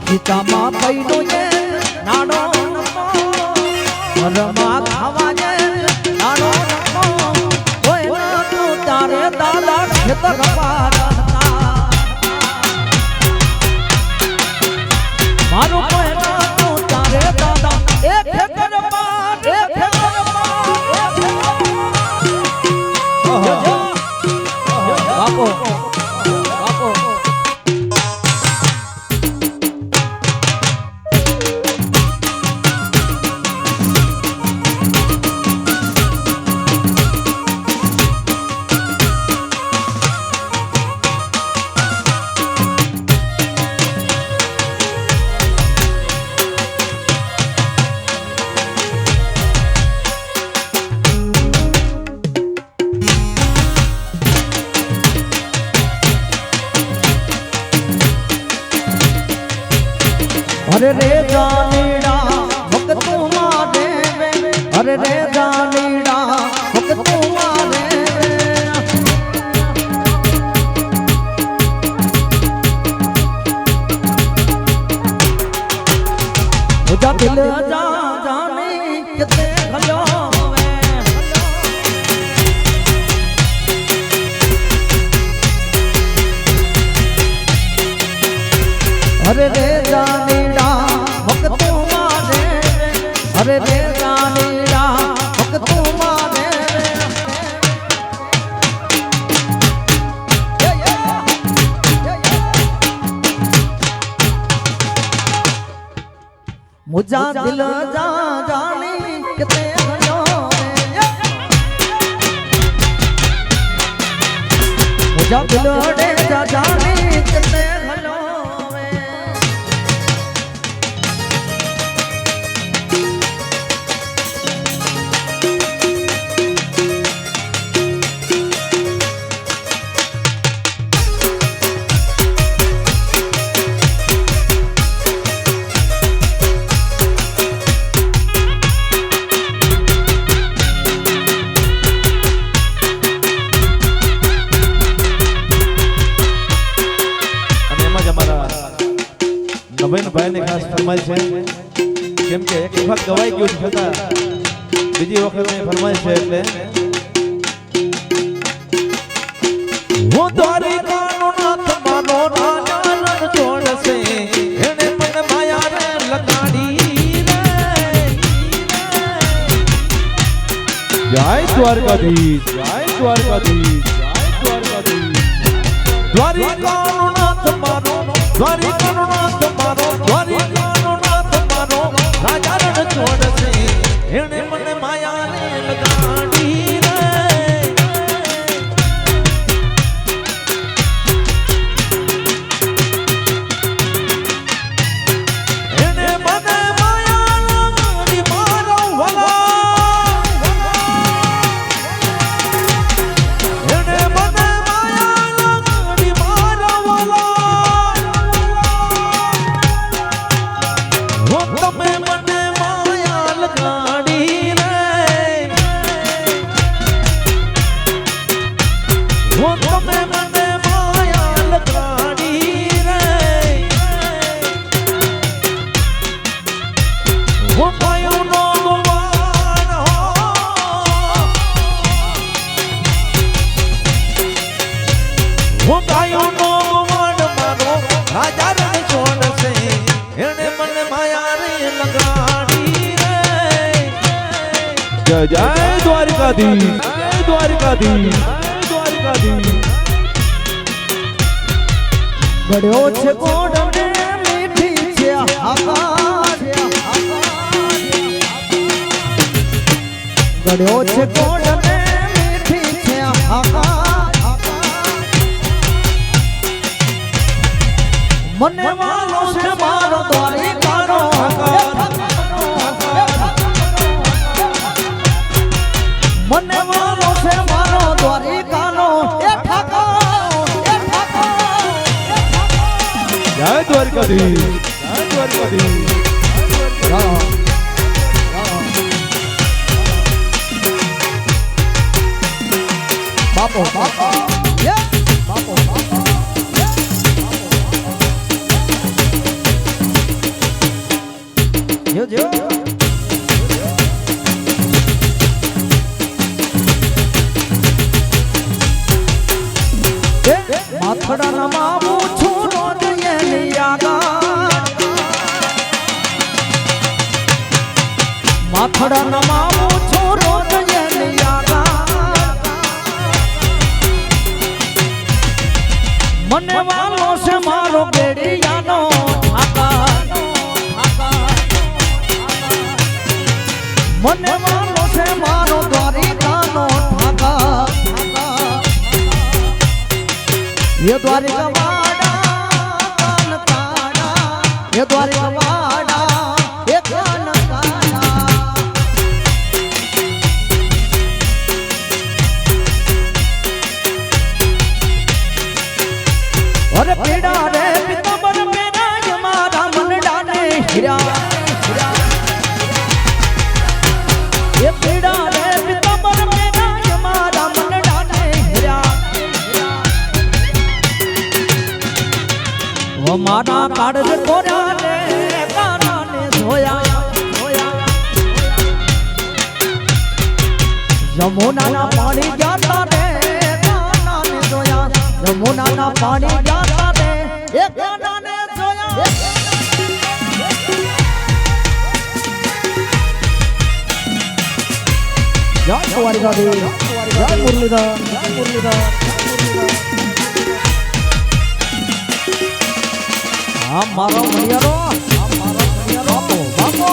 સીતામાં પૈડો છે નાનો રમા ખાવા છે નાનો હોય ના તું તારે દાદા ખેતર મારું કોઈ ના તું તારે દાદા એ ખેતર બાપો બાપો अरे रे जानीड़ा भक्त तुम्हारे अरे रे जानीड़ा भक्त तुम्हारे मुझा दिल जा जाने कितने भलो अरे रे जानीड़ा भक्त तुम्हारे अरे रे जानीड़ा भक्त तुम्हारे मुझा दिल जा जानी कितने भलो मुझा दिल जा जानी कितने भलो ભાઈ ને ખાસ ફરમાઈશ છે કેમ કે એક વખત ગવાઈ ગયું છતાં બીજી વખત મેં ફરમાઈશ છે એટલે હું દ્વારિકાનો નાથ માનો રાજા રણ છોડશે એને મને માયા રે લગાડી રે જય દ્વારકાધીશ જય દ્વારકાધીશ જય દ્વારકાધીશ દ્વારિકાનો નાથ માનો દ્વારિકાનો નાથ માનો દ્વારિકાનો નાથ માનો રાજા રણ છોડશે એને મને માયા રે લગાડી રે એને મને માયા લગાડી મારો વલા એને મને માયા લગાડી મારો વલા હો તમે મને માયા લગાડી રે હો તમે મને માયા લગાડી રે હો પાયું નો ગુમાન હો હો પાયું નો ગુમાન મારો રાજા રણ છોડશે એને મને માયા રે લગાડી રે જય જય દ્વારકાધીશ જય દ્વારકાધીશ જય દ્વારકાધીશ ગળ્યો છે ગોળ ને મીઠી છે આકાશ ગળ્યો છે ગોળ ને મીઠી છે આકાશ મને વાલો છે મારો દ્વારિકાનો મને વાલો છે મારો દ્વારિકાનો એ ઠાકોર જય દ્વારકાધીશ જય દ્વારકાધીશ બાપો બાપો બાપો બાપો જો જો માથડા નમાવું છું રોજ એની આગળ માથડા નમાવું છું રોજ એની આગળ મને વાલો છે મારો ગેડિયાનો મને વાલો છે મારો દ્વારિકાનો ઠાકા એ દ્વારિકા વાડા કાન કાડા એ દ્વારિકા વાડા એ કાન કાડા અરે પીડા રે પિતબર મેરા મારા મન ડાને હીરા એ પીડા રે પિતબર મેરા મારા મન ડાને હીરા ઓ મારા કાળજ કોર્યા રે કાનાને ધોયા જમુનાના પાણી જાતા રે કાનાને ધોયા જમુનાના પાણી જાતા રે એ કાનાને ધોયા જય કુંવારી દાદી જય મુરલીધર આ મારો મણિયારો બાપો બાપો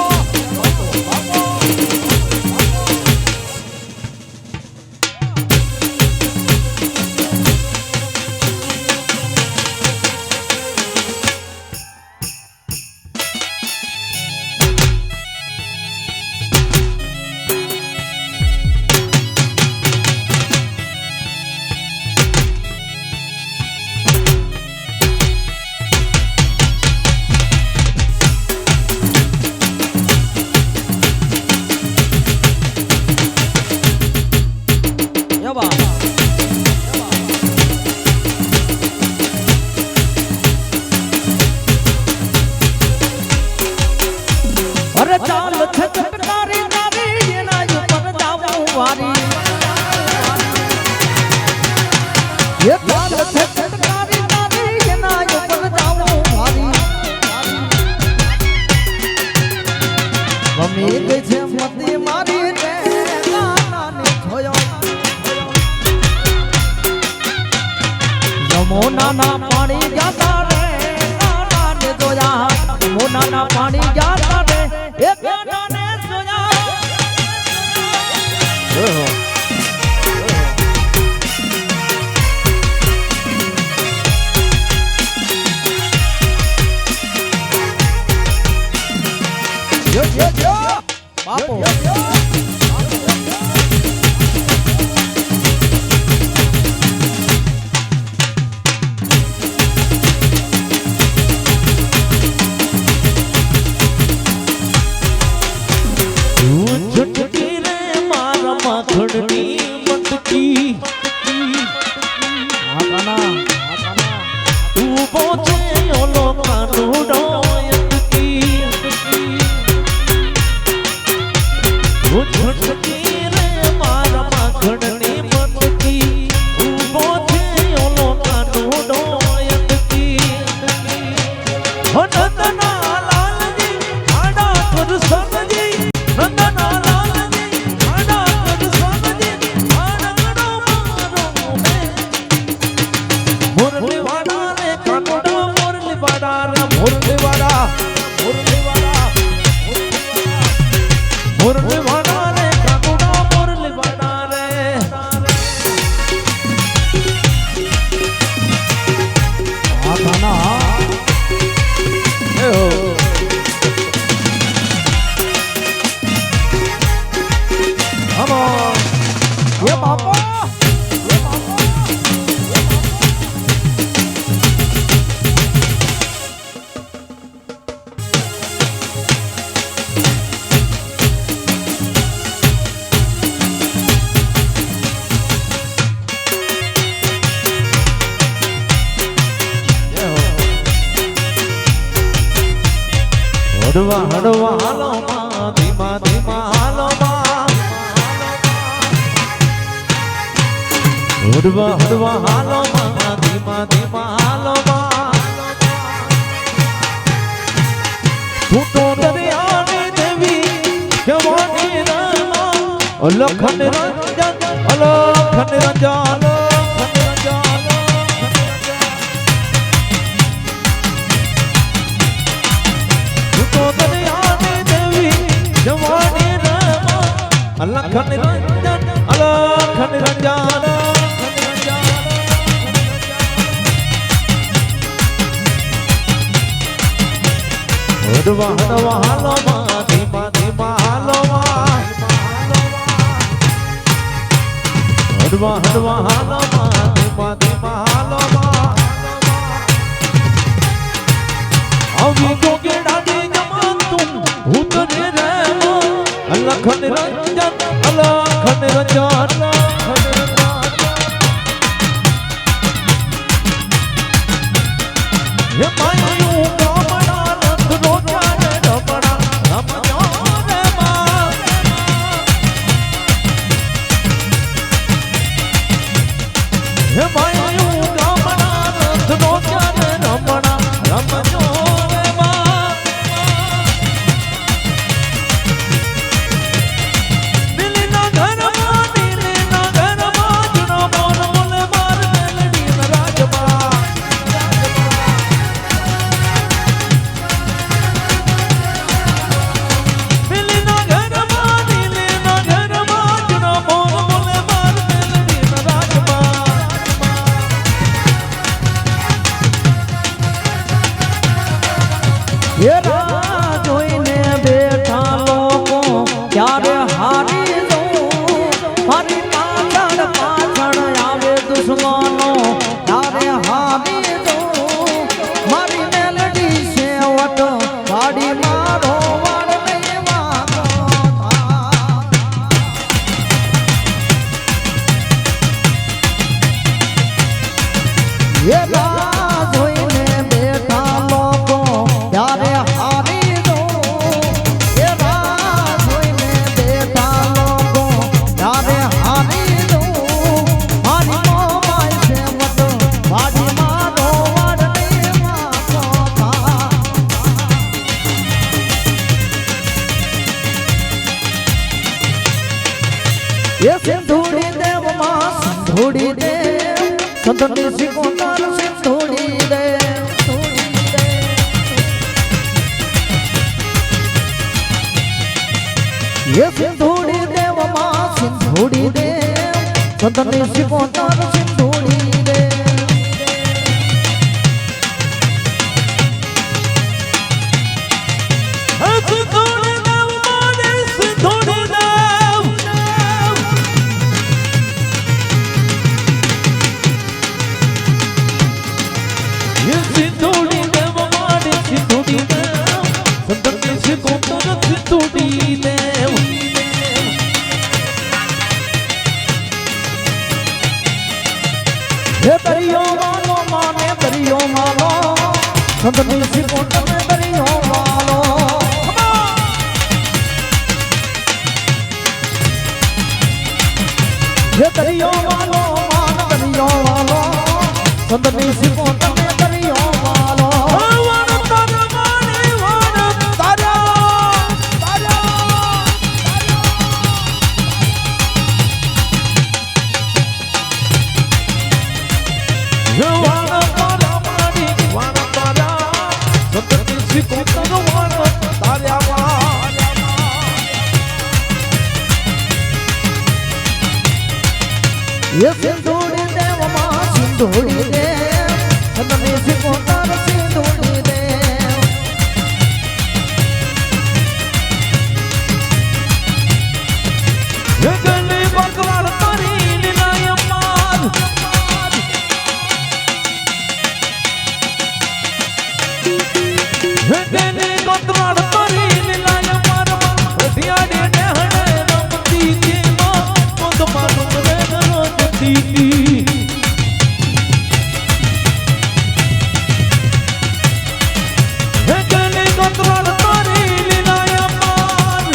અરે ચાલ છે ચટકારી તારી એના ઉપર જાવું વારી એ ચાલ છે ચટકારી તારી એના ઉપર જાવું વારી ગમી ગઈ છે મતી મારી રે કાનાને જોયો યમુનાના પાણી જાતા રે કાનાને જોયા યમુનાના પાણી જાતા રે એ કાનાને જોયા બાપો झटकी रे मारा माखड़नी मटकी આ કાના तू बोचे ओलो कानूडो यटकी वो झटकी रे मारा माखड़नी मटकी तू बोचे ओलो कानूडो यटकी हो नंदना लालजी आड़ा कर समजी नंदना હડવા હડવા હાલો માં ધીમા ધીમા હાલો માં હડવા હડવા હાલો માં ધીમા ધીમા હાલો માં તું તો દરિયાની દેવી જવાની રામા અલખન રંજન અલખન રંજન હડવા હડવા હાલો માં ધીમા ધીમા હાલો માં હડવા હડવા હાલો માં ધીમા ધીમા હાલો માં આવી ગોગેડાની જમાતું ભૂત રે રે અલખન રંજન અલખન રંજન હે માયું ગામડા નંદ રોજા ને રમણા રમજો રે માં હે માયું ગામડા નંદ રોજા ને રમણા રમજો રે માં દિલના ઘરમાં જૂનો મોન મોલે માર મેલડી ન રાજમાં એ રાહ જોઈને બેઠા લોકો ક્યારે હારી જવું મારી પાછળ પાછળ આવે દુશ્મનો ક્યારે હારી જવું મારી મેલડી સેવટ ગાડી મારો વાળ નહીં વાગો એ રાહ જોઈને બેઠા લોકો ક્યારે હારી જવું એ રાહ જોઈને બેઠા લોકો ક્યારે હારી જવું મારી મોમાય સેવટ ગાડી મારો વાળ નહીં વાગો એ સિંધુડી દેવ માં સિંધુડી દેવ સંતની સિકોતર સિંધુડી દેવ એ સિંધુડી દેવ માં સિંધુડી દેવ સંતની સિકોતર સિંધુડી દેવ હે દરિયો વાલો માને દરિયો માલો સંતની સિકોતર ને દરિયો વાલો હે દરિયો વાલો માન દરિયો વાલો સંતની સિકોતર ને દરિયો વાલો ये सिंधुड़ी देव मां सिंधुड़ी देव संतनी सिकोतर सिंधुड़ी देव ये गली बकवाड़ तारी लीलाय मार ये गली बकवाड़ तारी लीलाय मार दियाड़ी नेहणे रमती की मां मुद मानु रे रोजती ये गली बकवाड़ तारी लीलाय मार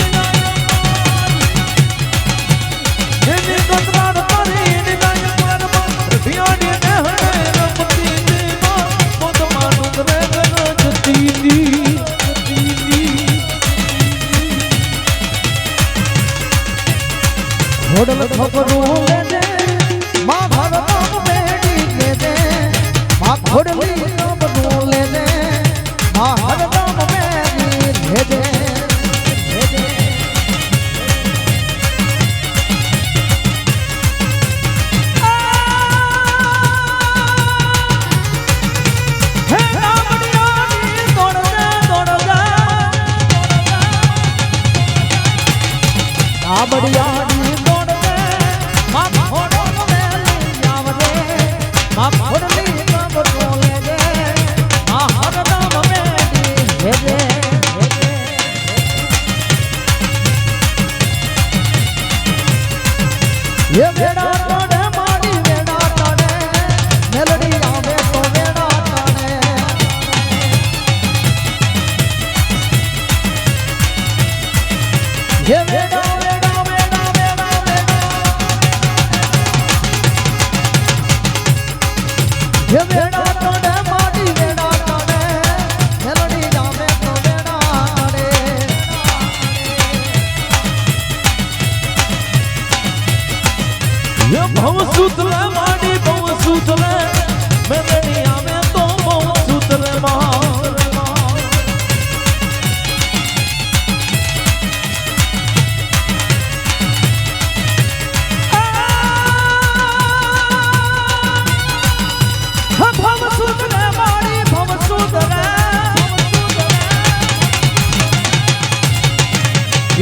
ये बकवाड़ तारी लीलाय मार दियाड़ी नेहणे रमती की मां मुद मानु रे रोजती આ ખોડલી કબરો લેજે આ હરદમ મેડી હેજે ये बेड़ा तोड़े माड़ी बेड़ा तोड़े मेलडी आवे तो बेड़ा तोड़े ये बेड़ा बेड़ा बेड़ा बेड़ा बेड़ा ये बेड़ा तोड़े माड़ी बेड़ा तोड़े मेलडी आवे तो बेड़ा तोड़े ये भव सूतले माडी भव सूतले मेलडी आवे तो भव सूतले भव सूतले माड़ी भव सूतले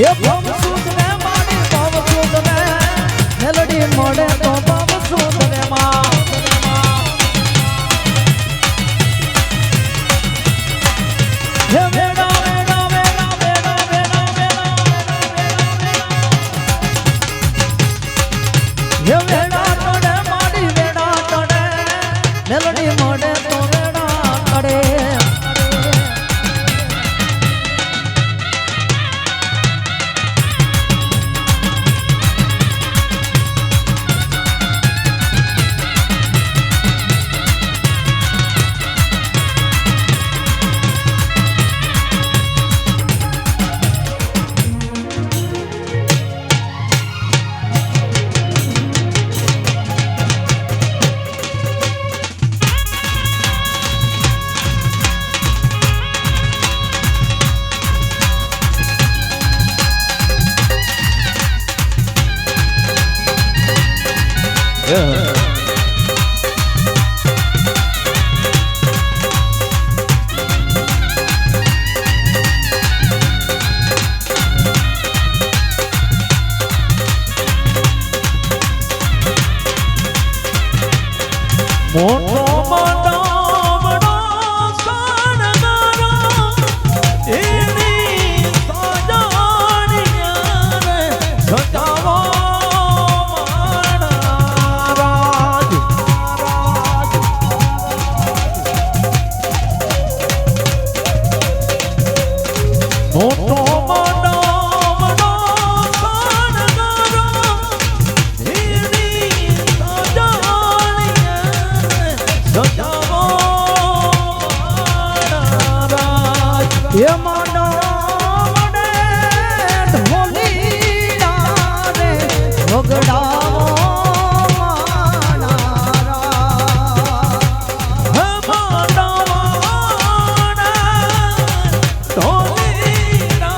ये भव सूतले माड़ी भव सूतले मेलडी मोड़े तो भव सूतले मां ये बेड़ा बेड़ा बेड़ा बेड़ा बेड़ा बेड़ा ये बेड़ा तोड़े माड़ी बेड़ा तोड़े मेलडी मोड़े तो बेड़ा तोड़े મોટો મંડપડો શણગારો એની સજાણીયાને સજાવો મારા રાજ મોટો મંડપડો શણગારો એની સજાવો ये मानो मने ढोली रे भोगड़ाओ मानारा हे मानो मने ढोली रे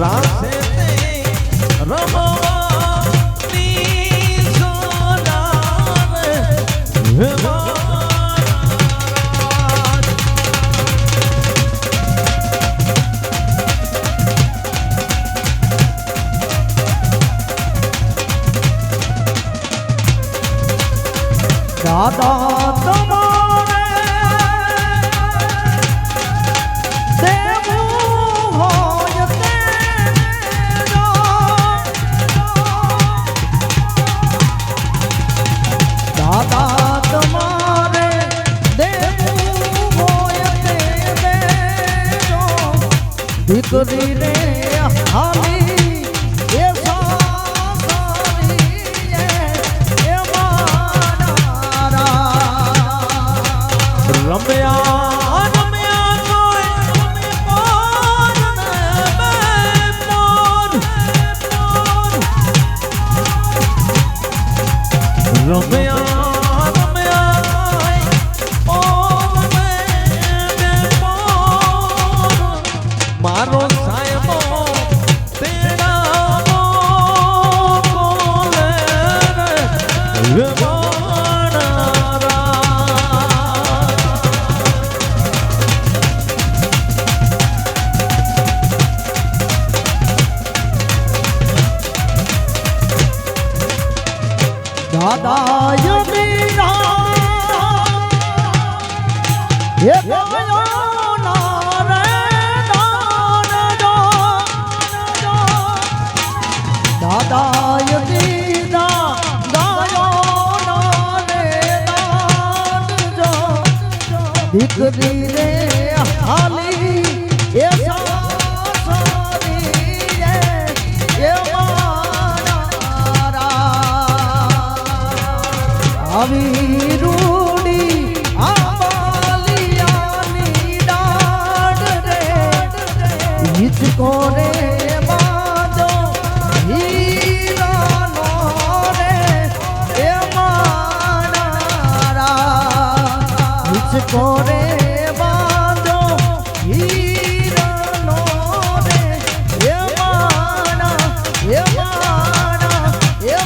રાસે તે રમવાની સોનારે હે દાદા તમારે દેવું હોય તે દેજો. દાદા તમારે દેવું હોય તે દેજો. દીકરીને હાલી એ સાસરી એ મારા રમ્યા રમ્યા કોઈ મોર ને બે મોર રમ્યા રમ્યા મોર ને બે મોર મારો સાહેબો તેરા કોલે રે દાદા યમીરા એ ગાયો ના રે દાન જો. દાદા યમીરા ગાયો ના રે દાન જો. દીકરી રે હાલી એ સાસરી એ આવી રૂડી આંબાલિયાની ડાળ રે હિચકો રે બાંધો હીરાનો રે એ મારા હિચકો રે બાંધો હીરાનો રે એ મારા એ મારા એ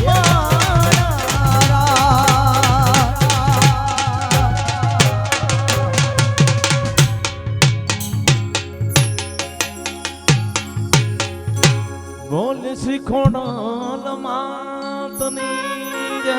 બોલ શ્રી ખોડાલ માતની જય